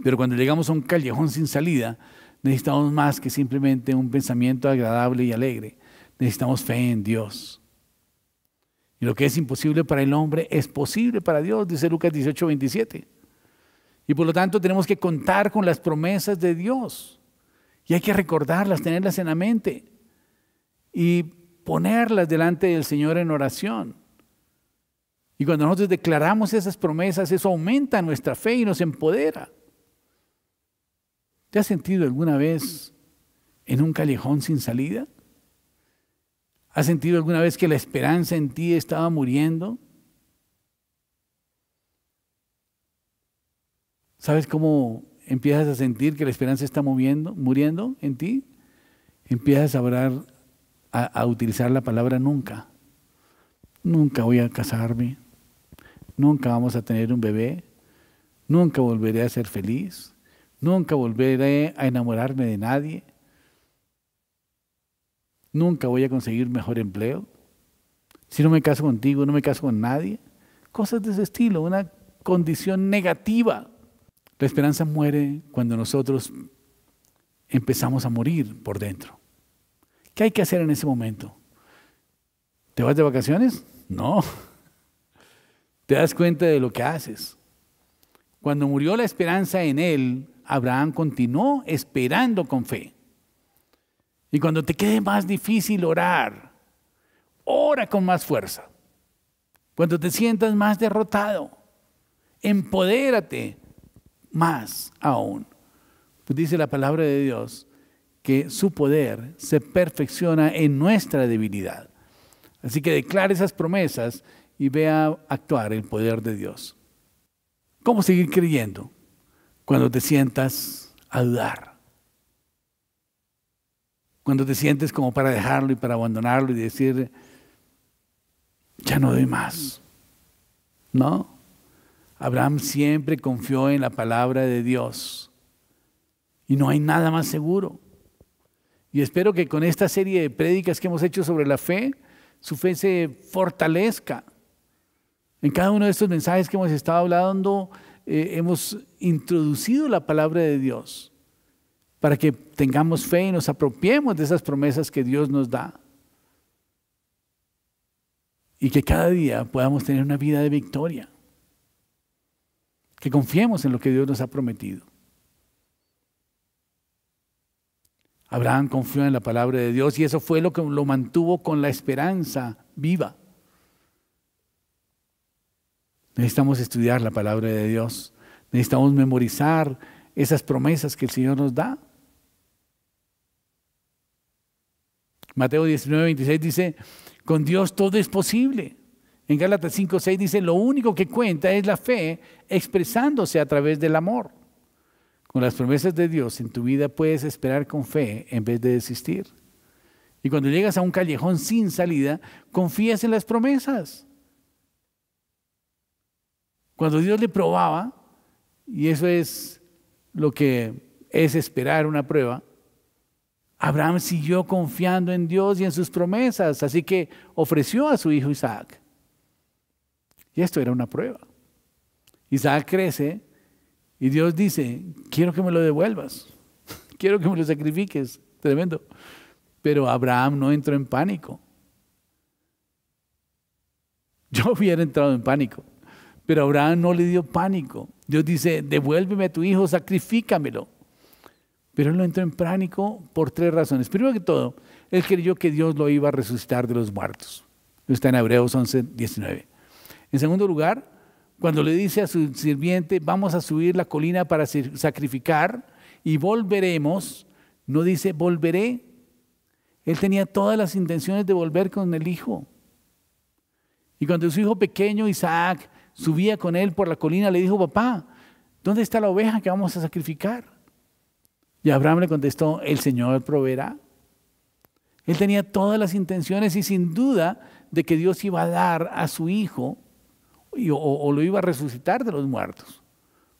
Pero cuando llegamos a un callejón sin salida, necesitamos más que simplemente un pensamiento agradable y alegre. Necesitamos fe en Dios. Y lo que es imposible para el hombre es posible para Dios, dice Lucas 18:27. Y por lo tanto tenemos que contar con las promesas de Dios. Y hay que recordarlas, tenerlas en la mente y ponerlas delante del Señor en oración. Y cuando nosotros declaramos esas promesas, eso aumenta nuestra fe y nos empodera. ¿Te has sentido alguna vez en un callejón sin salida? ¿Has sentido alguna vez que la esperanza en ti estaba muriendo? ¿Sabes cómo empiezas a sentir que la esperanza está muriendo en ti? Empiezas a orar, a utilizar la palabra nunca. Nunca voy a casarme. Nunca vamos a tener un bebé. Nunca volveré a ser feliz. Nunca volveré a enamorarme de nadie. Nunca voy a conseguir mejor empleo. Si no me caso contigo, no me caso con nadie. Cosas de ese estilo, una condición negativa. La esperanza muere cuando nosotros empezamos a morir por dentro. ¿Qué hay que hacer en ese momento? ¿Te vas de vacaciones? No. Te das cuenta de lo que haces. Cuando murió la esperanza en él, Abraham continuó esperando con fe. Y cuando te quede más difícil orar, ora con más fuerza. Cuando te sientas más derrotado, empodérate más aún. Pues dice la palabra de Dios que su poder se perfecciona en nuestra debilidad. Así que declara esas promesas y vea actuar el poder de Dios. ¿Cómo seguir creyendo cuando te sientas a dudar? Cuando te sientes como para dejarlo y para abandonarlo y decir, ya no doy más. No. Abraham siempre confió en la palabra de Dios. Y no hay nada más seguro. Y espero que con esta serie de prédicas que hemos hecho sobre la fe, su fe se fortalezca. En cada uno de estos mensajes que hemos estado hablando, hemos introducido la palabra de Dios para que tengamos fe y nos apropiemos de esas promesas que Dios nos da. Y que cada día podamos tener una vida de victoria. Que confiemos en lo que Dios nos ha prometido. Abraham confió en la palabra de Dios y eso fue lo que lo mantuvo con la esperanza viva. Necesitamos estudiar la palabra de Dios. Necesitamos memorizar esas promesas que el Señor nos da. Mateo 19:26 dice, con Dios todo es posible. En Gálatas 5:6 dice, lo único que cuenta es la fe expresándose a través del amor. Con las promesas de Dios en tu vida puedes esperar con fe en vez de desistir. Y cuando llegas a un callejón sin salida, confías en las promesas. Cuando Dios le probaba, y eso es lo que es esperar una prueba, Abraham siguió confiando en Dios y en sus promesas, así que ofreció a su hijo Isaac. Y esto era una prueba. Isaac crece y Dios dice, quiero que me lo devuelvas, quiero que me lo sacrifiques. Tremendo. Pero Abraham no entró en pánico. Yo hubiera entrado en pánico, pero Abraham no le dio pánico. Dios dice, devuélveme a tu hijo, sacrifícamelo. Pero él no entró en pánico por 3 razones. Primero que todo, él creyó que Dios lo iba a resucitar de los muertos. Está en Hebreos 11:19. En segundo lugar, cuando le dice a su sirviente, vamos a subir la colina para sacrificar y volveremos, no dice volveré. Él tenía todas las intenciones de volver con el hijo. Y cuando su hijo pequeño, Isaac, subía con él por la colina, le dijo, papá, ¿dónde está la oveja que vamos a sacrificar? Y Abraham le contestó, el Señor proveerá. Él tenía todas las intenciones y sin duda de que Dios iba a dar a su hijo o lo iba a resucitar de los muertos.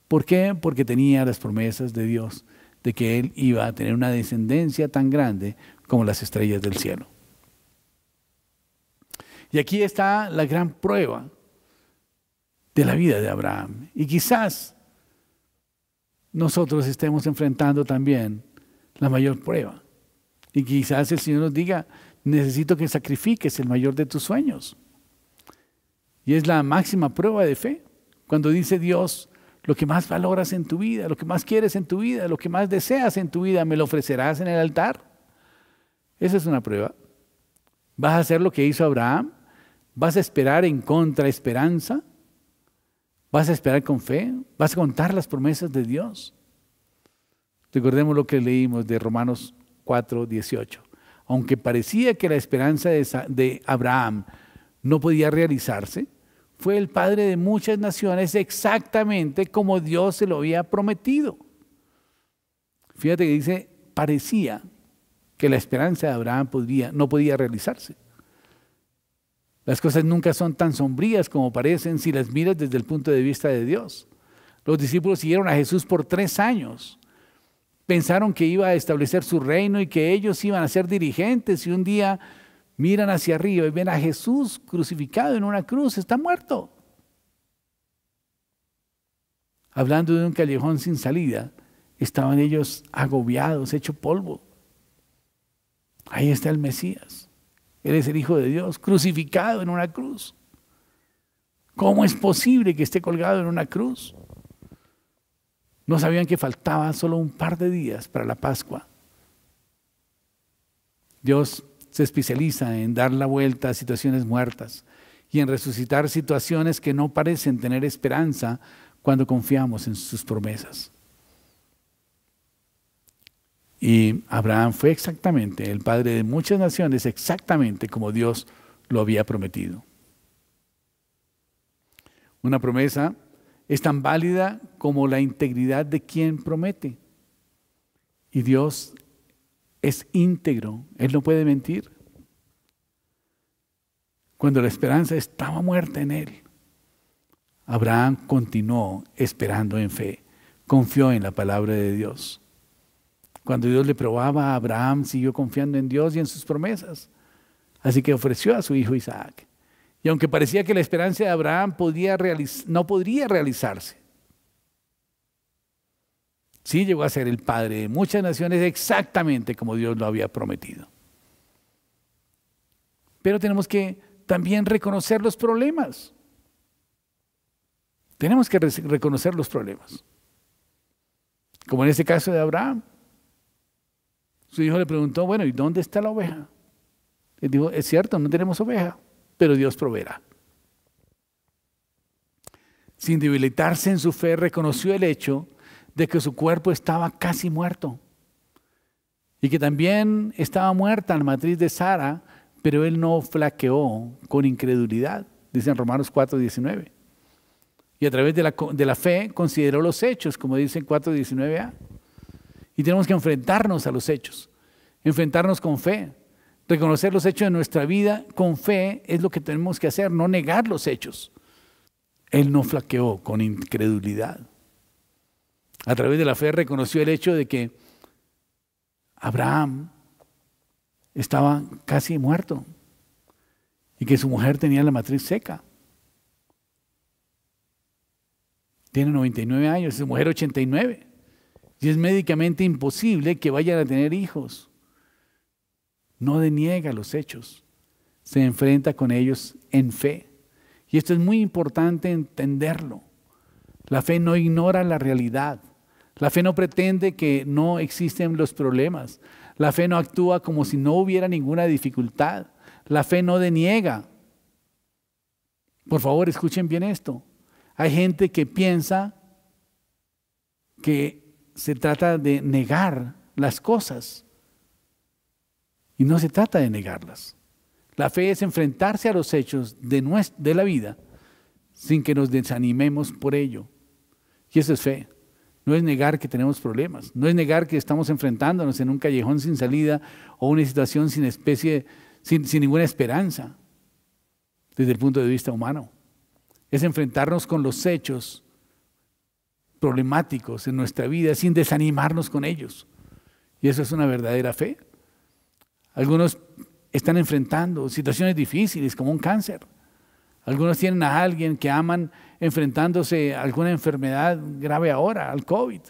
¿Por qué? Porque tenía las promesas de Dios de que él iba a tener una descendencia tan grande como las estrellas del cielo. Y aquí está la gran prueba de la vida de Abraham. Y quizás nosotros estemos enfrentando también la mayor prueba. Y quizás el Señor nos diga, necesito que sacrifiques el mayor de tus sueños. Y es la máxima prueba de fe. Cuando dice Dios, lo que más valoras en tu vida, lo que más quieres en tu vida, lo que más deseas en tu vida, ¿me lo ofrecerás en el altar? Esa es una prueba. ¿Vas a hacer lo que hizo Abraham? ¿Vas a esperar en contraesperanza? ¿Vas a esperar con fe? ¿Vas a contar las promesas de Dios? Recordemos lo que leímos de Romanos 4:18. Aunque parecía que la esperanza de Abraham no podía realizarse, fue el padre de muchas naciones exactamente como Dios se lo había prometido. Fíjate que dice, parecía que la esperanza de Abraham no podía realizarse. Las cosas nunca son tan sombrías como parecen si las miras desde el punto de vista de Dios. Los discípulos siguieron a Jesús por 3 años. Pensaron que iba a establecer su reino y que ellos iban a ser dirigentes y un día miran hacia arriba y ven a Jesús crucificado en una cruz, está muerto. Hablando de un callejón sin salida, estaban ellos agobiados, hecho polvo. Ahí está el Mesías. Él es el Hijo de Dios, crucificado en una cruz. ¿Cómo es posible que esté colgado en una cruz? No sabían que faltaba solo un par de días para la Pascua. Dios se especializa en dar la vuelta a situaciones muertas y en resucitar situaciones que no parecen tener esperanza cuando confiamos en sus promesas. Y Abraham fue exactamente el padre de muchas naciones, exactamente como Dios lo había prometido. Una promesa es tan válida como la integridad de quien promete. Y Dios es íntegro, Él no puede mentir. Cuando la esperanza estaba muerta en Él, Abraham continuó esperando en fe, confió en la palabra de Dios. Cuando Dios le probaba, Abraham siguió confiando en Dios y en sus promesas. Así que ofreció a su hijo Isaac. Y aunque parecía que la esperanza de Abraham no podría realizarse, sí llegó a ser el padre de muchas naciones exactamente como Dios lo había prometido. Pero tenemos que también reconocer los problemas. Tenemos que reconocer los problemas. Como en este caso de Abraham. Su hijo le preguntó, bueno, ¿y dónde está la oveja? Él dijo, es cierto, no tenemos oveja, pero Dios proveerá. Sin debilitarse en su fe, reconoció el hecho de que su cuerpo estaba casi muerto y que también estaba muerta la matriz de Sara, pero él no flaqueó con incredulidad, dice en Romanos 4:19. Y a través de la fe consideró los hechos, como dice en 4:19a. Y tenemos que enfrentarnos a los hechos, enfrentarnos con fe, reconocer los hechos de nuestra vida con fe es lo que tenemos que hacer, no negar los hechos. Él no flaqueó con incredulidad. A través de la fe reconoció el hecho de que Abraham estaba casi muerto y que su mujer tenía la matriz seca. Tiene 99 años, su mujer 89. Y es médicamente imposible que vayan a tener hijos. No deniega los hechos, se enfrenta con ellos en fe. Y esto es muy importante entenderlo. La fe no ignora la realidad. La fe no pretende que no existen los problemas. La fe no actúa como si no hubiera ninguna dificultad. La fe no deniega. Por favor, escuchen bien esto. Hay gente que piensa que se trata de negar las cosas. Y no se trata de negarlas. La fe es enfrentarse a los hechos de la vida sin que nos desanimemos por ello. Y eso es fe. No es negar que tenemos problemas. No es negar que estamos enfrentándonos en un callejón sin salida o una situación sin ninguna esperanza desde el punto de vista humano. Es enfrentarnos con los hechos problemáticos en nuestra vida sin desanimarnos con ellos. Y eso es una verdadera fe. Algunos están enfrentando situaciones difíciles como un cáncer. Algunos tienen a alguien que aman enfrentándose a alguna enfermedad grave ahora, al COVID.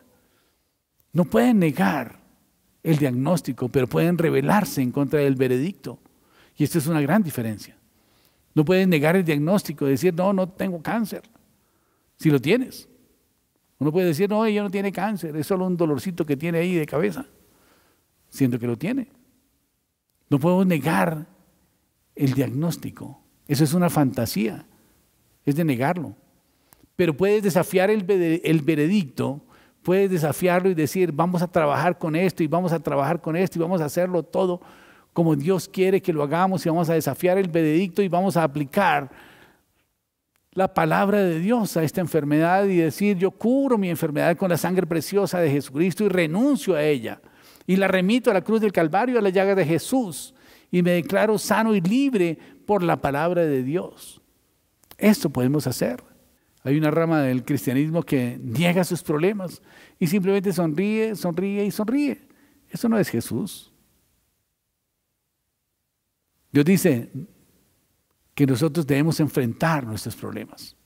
No pueden negar el diagnóstico, pero pueden rebelarse en contra del veredicto. Y esto es una gran diferencia. No pueden negar el diagnóstico, decir, no tengo cáncer, si lo tienes. Uno puede decir, no, ella no tiene cáncer, es solo un dolorcito que tiene ahí de cabeza, siendo que lo tiene. No podemos negar el diagnóstico. Eso es una fantasía, es de negarlo. Pero puedes desafiar el veredicto, puedes desafiarlo y decir, vamos a trabajar con esto y vamos a trabajar con esto y vamos a hacerlo todo como Dios quiere que lo hagamos y vamos a desafiar el veredicto y vamos a aplicar la palabra de Dios a esta enfermedad y decir, yo cubro mi enfermedad con la sangre preciosa de Jesucristo y renuncio a ella y la remito a la cruz del Calvario, a la llaga de Jesús y me declaro sano y libre por la palabra de Dios. Esto podemos hacer. Hay una rama del cristianismo que niega sus problemas y simplemente sonríe, sonríe y sonríe. Eso no es Jesús. Dios dice que nosotros debemos enfrentar nuestros problemas.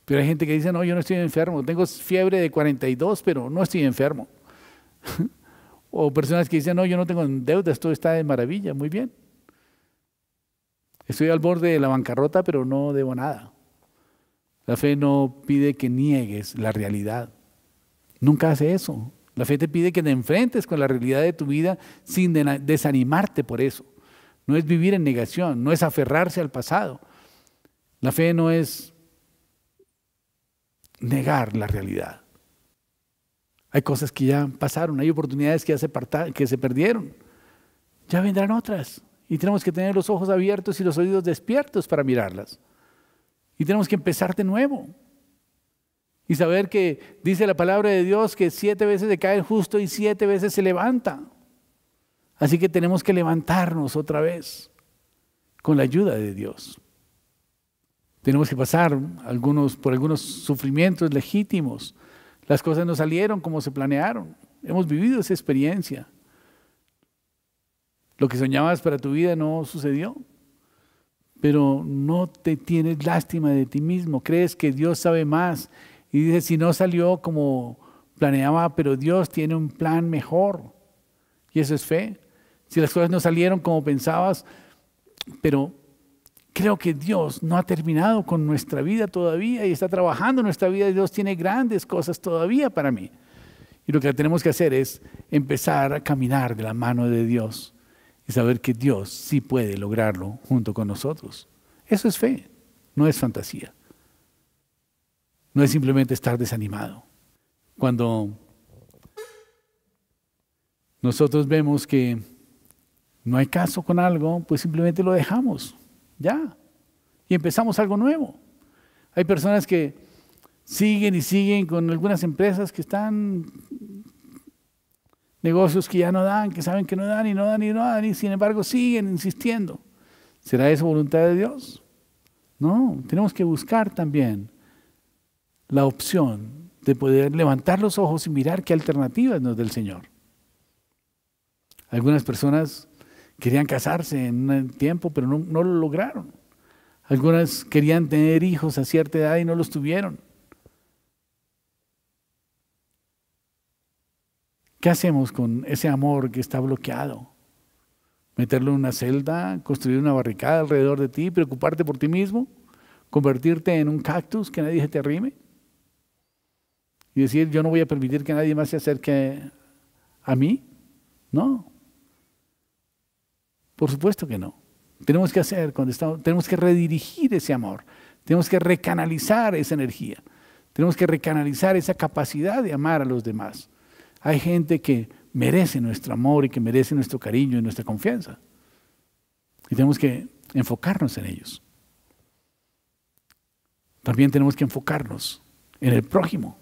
Pero hay gente que dice, no, yo no estoy enfermo, tengo fiebre de 42, pero no estoy enfermo. O personas que dicen, no, yo no tengo deudas, todo está de maravilla, muy bien. Estoy al borde de la bancarrota, pero no debo nada. La fe no pide que niegues la realidad. Nunca hace eso. La fe te pide que te enfrentes con la realidad de tu vida sin desanimarte por eso. No es vivir en negación, no es aferrarse al pasado. La fe no es negar la realidad. Hay cosas que ya pasaron, hay oportunidades que ya se perdieron. Ya vendrán otras y tenemos que tener los ojos abiertos y los oídos despiertos para mirarlas. Y tenemos que empezar de nuevo. Y saber que dice la palabra de Dios que 7 veces se cae el justo y 7 veces se levanta. Así que tenemos que levantarnos otra vez con la ayuda de Dios. Tenemos que pasar por algunos sufrimientos legítimos. Las cosas no salieron como se planearon. Hemos vivido esa experiencia. Lo que soñabas para tu vida no sucedió. Pero no te tienes lástima de ti mismo. Crees que Dios sabe más. Y dices, si no salió como planeaba, pero Dios tiene un plan mejor. Y eso es fe. Si las cosas no salieron como pensabas, pero creo que Dios no ha terminado con nuestra vida todavía y está trabajando en nuestra vida. Dios tiene grandes cosas todavía para mí. Y lo que tenemos que hacer es empezar a caminar de la mano de Dios y saber que Dios sí puede lograrlo junto con nosotros. Eso es fe, no es fantasía. No es simplemente estar desanimado. Cuando nosotros vemos que no hay caso con algo, pues simplemente lo dejamos, ya, y empezamos algo nuevo. Hay personas que siguen y siguen con algunas empresas que están, negocios que ya no dan, que saben que no dan y no dan y no dan, y sin embargo siguen insistiendo. ¿Será eso voluntad de Dios? No, tenemos que buscar también la opción de poder levantar los ojos y mirar qué alternativas nos da el Señor. Algunas personas querían casarse en un tiempo, pero no lo lograron. Algunas querían tener hijos a cierta edad y no los tuvieron. ¿Qué hacemos con ese amor que está bloqueado? ¿Meterlo en una celda, construir una barricada alrededor de ti, preocuparte por ti mismo, convertirte en un cactus que nadie se te arrime? Y decir, yo no voy a permitir que nadie más se acerque a mí. No. Por supuesto que no. Tenemos que hacer, tenemos que redirigir ese amor. Tenemos que recanalizar esa energía. Tenemos que recanalizar esa capacidad de amar a los demás. Hay gente que merece nuestro amor y que merece nuestro cariño y nuestra confianza. Y tenemos que enfocarnos en ellos. También tenemos que enfocarnos en el prójimo.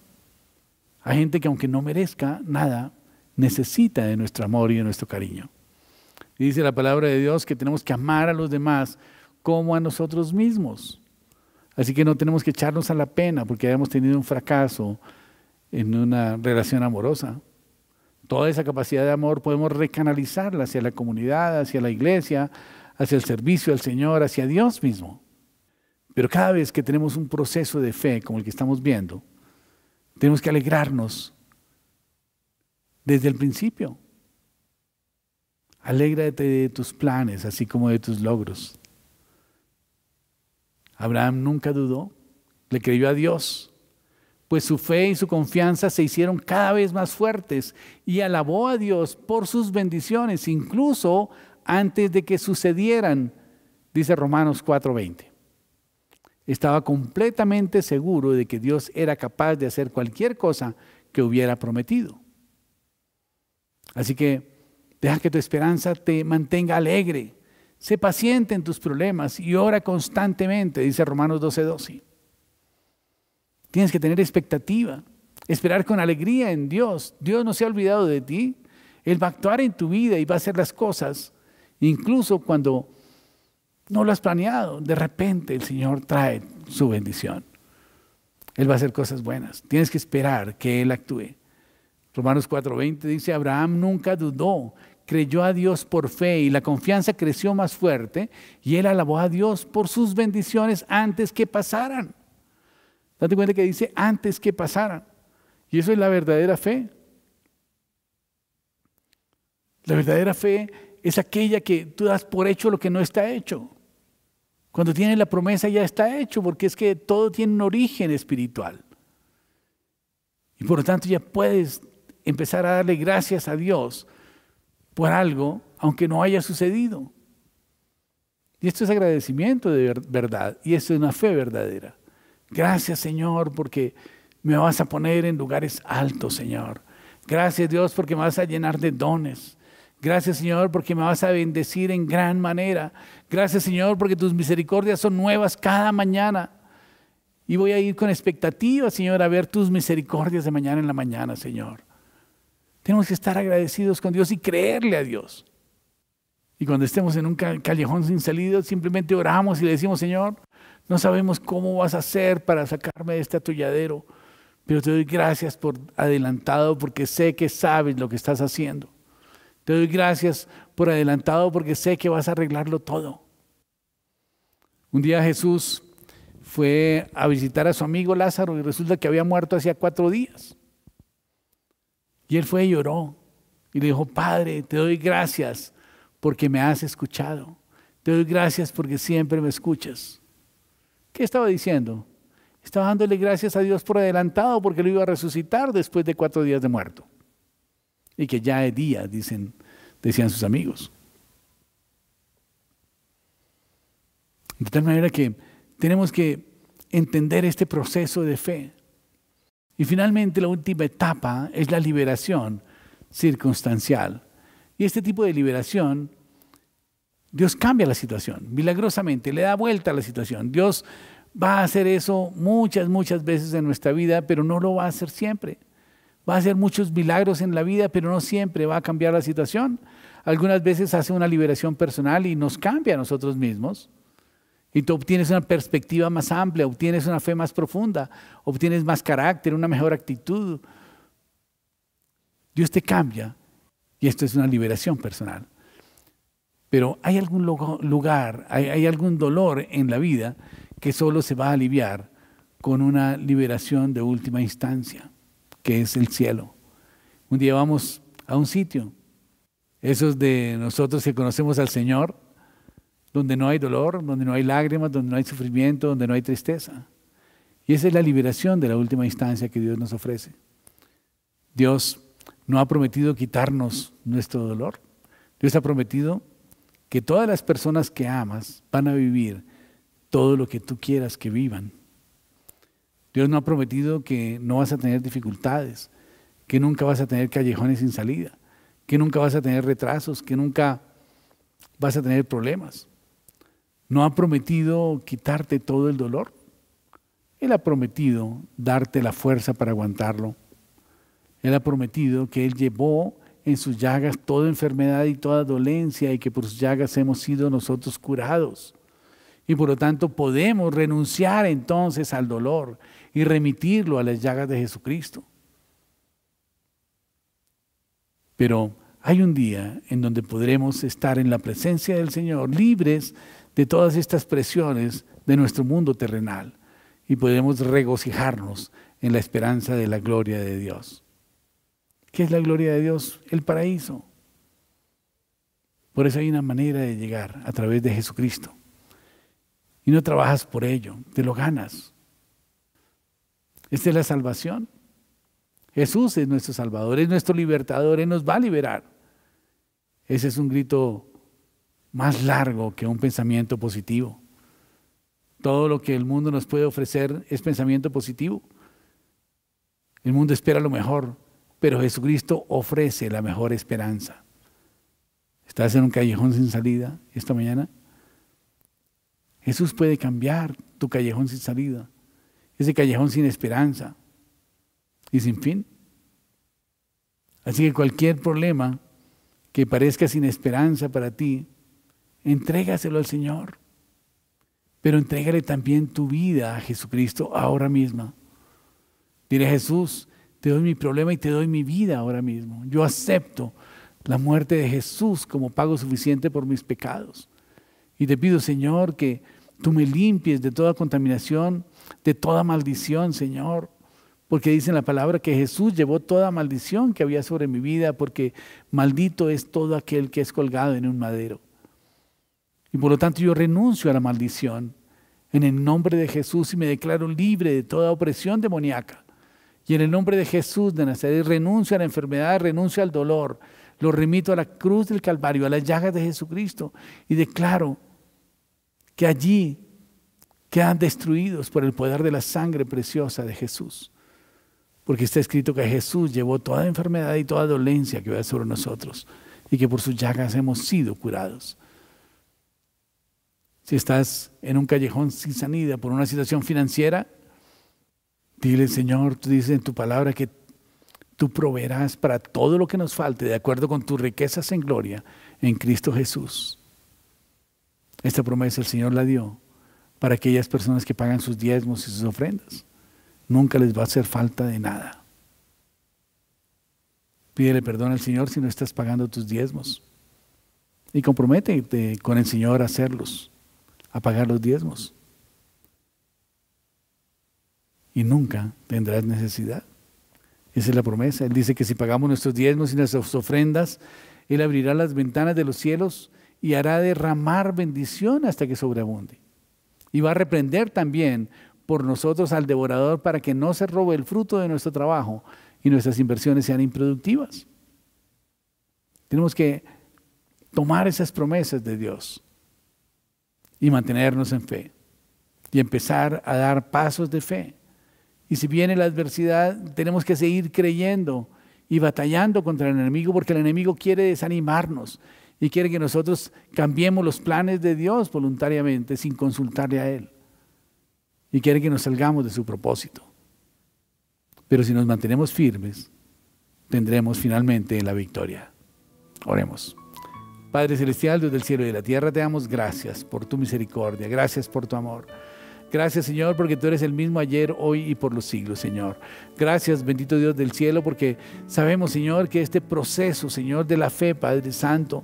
Hay gente que aunque no merezca nada, necesita de nuestro amor y de nuestro cariño. Y dice la palabra de Dios que tenemos que amar a los demás como a nosotros mismos. Así que no tenemos que echarnos a la pena porque hayamos tenido un fracaso en una relación amorosa. Toda esa capacidad de amor podemos recanalizarla hacia la comunidad, hacia la iglesia, hacia el servicio al Señor, hacia Dios mismo. Pero cada vez que tenemos un proceso de fe como el que estamos viendo, tenemos que alegrarnos desde el principio. Alégrate de tus planes, así como de tus logros. Abraham nunca dudó, le creyó a Dios, pues su fe y su confianza se hicieron cada vez más fuertes y alabó a Dios por sus bendiciones, incluso antes de que sucedieran, dice Romanos 4:20. Estaba completamente seguro de que Dios era capaz de hacer cualquier cosa que hubiera prometido. Así que deja que tu esperanza te mantenga alegre. Sé paciente en tus problemas y ora constantemente, dice Romanos 12:12. Tienes que tener expectativa, esperar con alegría en Dios. Dios no se ha olvidado de ti. Él va a actuar en tu vida y va a hacer las cosas, incluso cuando no lo has planeado. De repente el Señor trae su bendición. Él va a hacer cosas buenas. Tienes que esperar que Él actúe. Romanos 4:20 dice, Abraham nunca dudó, creyó a Dios por fe y la confianza creció más fuerte y él alabó a Dios por sus bendiciones antes que pasaran. Date cuenta que dice antes que pasaran. Y eso es la verdadera fe. La verdadera fe es aquella que tú das por hecho lo que no está hecho. Cuando tienes la promesa ya está hecho, porque es que todo tiene un origen espiritual. Y por lo tanto ya puedes empezar a darle gracias a Dios por algo, aunque no haya sucedido. Y esto es agradecimiento de verdad, y esto es una fe verdadera. Gracias, Señor, porque me vas a poner en lugares altos, Señor. Gracias, Dios, porque me vas a llenar de dones. Gracias, Señor, porque me vas a bendecir en gran manera. Gracias, Señor, porque tus misericordias son nuevas cada mañana. Y voy a ir con expectativa, Señor, a ver tus misericordias de mañana en la mañana, Señor. Tenemos que estar agradecidos con Dios y creerle a Dios. Y cuando estemos en un callejón sin salida, simplemente oramos y le decimos, Señor, no sabemos cómo vas a hacer para sacarme de este atolladero, pero te doy gracias por adelantado porque sé que sabes lo que estás haciendo. Te doy gracias por adelantado porque sé que vas a arreglarlo todo. Un día Jesús fue a visitar a su amigo Lázaro y resulta que había muerto hacía 4 días. Y él fue y lloró y le dijo, Padre, te doy gracias porque me has escuchado. Te doy gracias porque siempre me escuchas. ¿Qué estaba diciendo? Estaba dándole gracias a Dios por adelantado porque lo iba a resucitar después de 4 días de muerto. Y que ya es día, decían sus amigos. De tal manera que tenemos que entender este proceso de fe. Y finalmente la última etapa es la liberación circunstancial. Y este tipo de liberación, Dios cambia la situación, milagrosamente, le da vuelta a la situación. Dios va a hacer eso muchas veces en nuestra vida, pero no lo va a hacer siempre. Va a hacer muchos milagros en la vida, pero no siempre va a cambiar la situación. Algunas veces hace una liberación personal y nos cambia a nosotros mismos. Y tú obtienes una perspectiva más amplia, obtienes una fe más profunda, obtienes más carácter, una mejor actitud. Dios te cambia y esto es una liberación personal. Pero hay algún lugar, hay algún dolor en la vida que solo se va a aliviar con una liberación de última instancia, que es el cielo. Un día vamos a un sitio, esos de nosotros que conocemos al Señor, donde no hay dolor, donde no hay lágrimas, donde no hay sufrimiento, donde no hay tristeza. Y esa es la liberación de la última instancia que Dios nos ofrece. Dios no ha prometido quitarnos nuestro dolor. Dios ha prometido que todas las personas que amas van a vivir todo lo que tú quieras que vivan. Dios no ha prometido que no vas a tener dificultades, que nunca vas a tener callejones sin salida, que nunca vas a tener retrasos, que nunca vas a tener problemas. No ha prometido quitarte todo el dolor. Él ha prometido darte la fuerza para aguantarlo. Él ha prometido que Él llevó en sus llagas toda enfermedad y toda dolencia y que por sus llagas hemos sido nosotros curados. Y por lo tanto podemos renunciar entonces al dolor y remitirlo a las llagas de Jesucristo. Pero hay un día en donde podremos estar en la presencia del Señor, libres de todas estas presiones de nuestro mundo terrenal, y podemos regocijarnos en la esperanza de la gloria de Dios. ¿Qué es la gloria de Dios? El paraíso. Por eso hay una manera de llegar a través de Jesucristo. Y no trabajas por ello, te lo ganas. Esta es la salvación. Jesús es nuestro Salvador, es nuestro libertador, Él nos va a liberar. Ese es un grito más largo que un pensamiento positivo. Todo lo que el mundo nos puede ofrecer es pensamiento positivo. El mundo espera lo mejor, pero Jesucristo ofrece la mejor esperanza. ¿Estás en un callejón sin salida esta mañana? Jesús puede cambiar tu callejón sin salida, ese callejón sin esperanza y sin fin. Así que cualquier problema que parezca sin esperanza para ti, entrégaselo al Señor. Pero entrégale también tu vida a Jesucristo ahora mismo. Dile: Jesús, te doy mi problema y te doy mi vida ahora mismo. Yo acepto la muerte de Jesús como pago suficiente por mis pecados. Y te pido, Señor, que tú me limpies de toda contaminación, de toda maldición, Señor. Porque dice en la palabra que Jesús llevó toda maldición que había sobre mi vida, porque maldito es todo aquel que es colgado en un madero. Y por lo tanto yo renuncio a la maldición en el nombre de Jesús y me declaro libre de toda opresión demoníaca. Y en el nombre de Jesús de Nazaret renuncio a la enfermedad, renuncio al dolor, lo remito a la cruz del Calvario, a las llagas de Jesucristo y declaro que allí quedan destruidos por el poder de la sangre preciosa de Jesús. Porque está escrito que Jesús llevó toda enfermedad y toda dolencia que va sobre nosotros y que por sus llagas hemos sido curados. Si estás en un callejón sin salida por una situación financiera, dile: Señor, tú dices en tu palabra que tú proveerás para todo lo que nos falte de acuerdo con tus riquezas en gloria en Cristo Jesús. Esta promesa el Señor la dio para aquellas personas que pagan sus diezmos y sus ofrendas. Nunca les va a hacer falta de nada. Pídele perdón al Señor si no estás pagando tus diezmos. Y comprométete con el Señor a hacerlos, a pagar los diezmos. Y nunca tendrás necesidad. Esa es la promesa. Él dice que si pagamos nuestros diezmos y nuestras ofrendas, Él abrirá las ventanas de los cielos y hará derramar bendición hasta que sobreabunde. Y va a reprender también por nosotros al devorador para que no se robe el fruto de nuestro trabajo y nuestras inversiones sean improductivas. Tenemos que tomar esas promesas de Dios y mantenernos en fe y empezar a dar pasos de fe. Y si viene la adversidad, tenemos que seguir creyendo y batallando contra el enemigo, porque el enemigo quiere desanimarnos y quiere que nosotros cambiemos los planes de Dios voluntariamente sin consultarle a Él. Y quiere que nos salgamos de su propósito. Pero si nos mantenemos firmes, tendremos finalmente la victoria. Oremos. Padre Celestial, Dios del cielo y de la tierra, te damos gracias por tu misericordia, gracias por tu amor. Gracias, Señor, porque tú eres el mismo ayer, hoy y por los siglos, Señor. Gracias, bendito Dios del cielo, porque sabemos, Señor, que este proceso, Señor, de la fe, Padre Santo,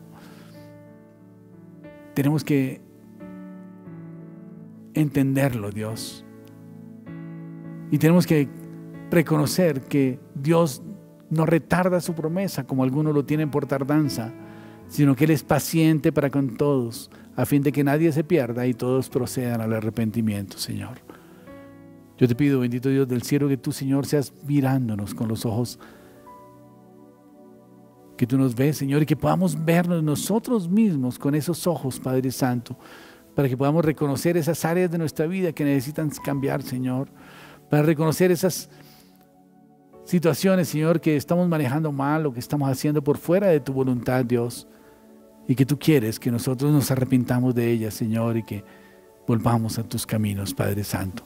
tenemos que entenderlo, Dios. Y tenemos que reconocer que Dios no retarda su promesa, como algunos lo tienen por tardanza, sino que Él es paciente para con todos, a fin de que nadie se pierda y todos procedan al arrepentimiento, Señor. Yo te pido, bendito Dios del cielo, que tú, Señor, seas mirándonos con los ojos que tú nos ves, Señor, y que podamos vernos nosotros mismos con esos ojos, Padre Santo, para que podamos reconocer esas áreas de nuestra vida que necesitan cambiar, Señor, para reconocer esas situaciones, Señor, que estamos manejando mal o que estamos haciendo por fuera de tu voluntad, Dios, y que tú quieres que nosotros nos arrepintamos de ellas, Señor, y que volvamos a tus caminos, Padre Santo.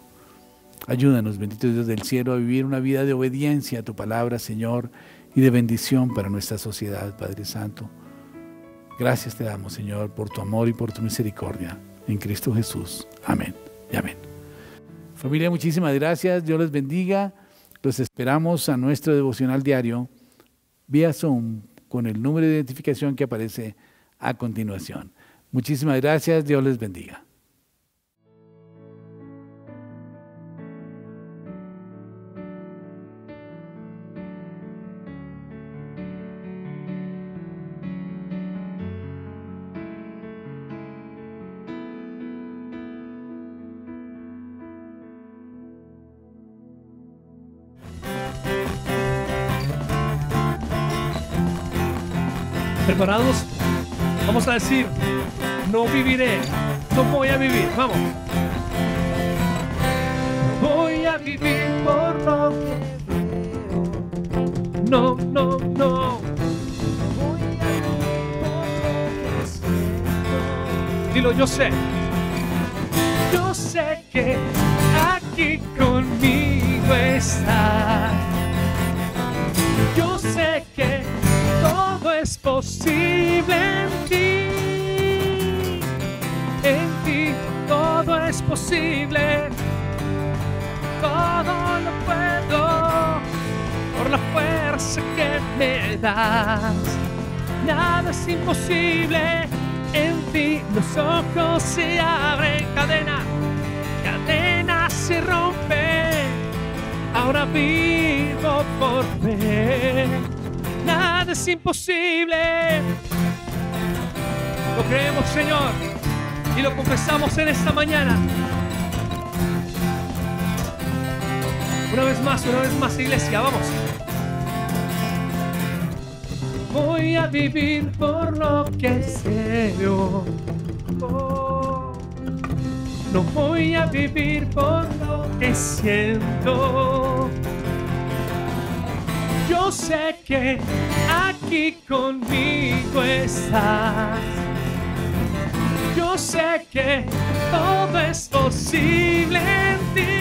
Ayúdanos, bendito Dios del cielo, a vivir una vida de obediencia a tu palabra, Señor, y de bendición para nuestra sociedad, Padre Santo. Gracias te damos, Señor, por tu amor y por tu misericordia. En Cristo Jesús. Amén y amén. Familia, muchísimas gracias. Dios les bendiga. Los esperamos a nuestro devocional diario vía Zoom con el número de identificación que aparece a continuación. Muchísimas gracias. Dios les bendiga. ¿Preparados? Vamos a decir, no viviré, no voy a vivir. Vamos. Voy a vivir por lo que veo. No, no, no. Voy a vivir por lo que siento. Dilo, yo sé. Yo sé que aquí conmigo estás. Yo sé que todo es posible en ti. En ti todo es posible. Todo lo puedo por la fuerza que me das. Nada es imposible. En ti los ojos se abren. Cadenas se rompen. Ahora vivo por fe. Nada es imposible. Lo creemos, Señor, y lo confesamos en esta mañana. Una vez más, iglesia, vamos. Voy a vivir por lo que deseo. Oh, no voy a vivir por lo que siento. Yo sé que aquí conmigo estás. Yo sé que todo es posible en ti.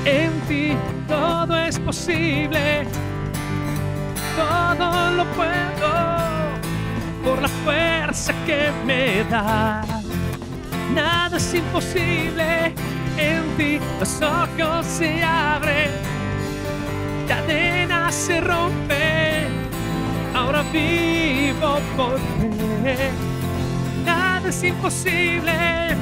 En ti todo es posible. Todo lo puedo por la fuerza que me das. Nada es imposible. En ti los ojos se abren. Cadenas se rompen, ahora vivo por fe. Nada es imposible.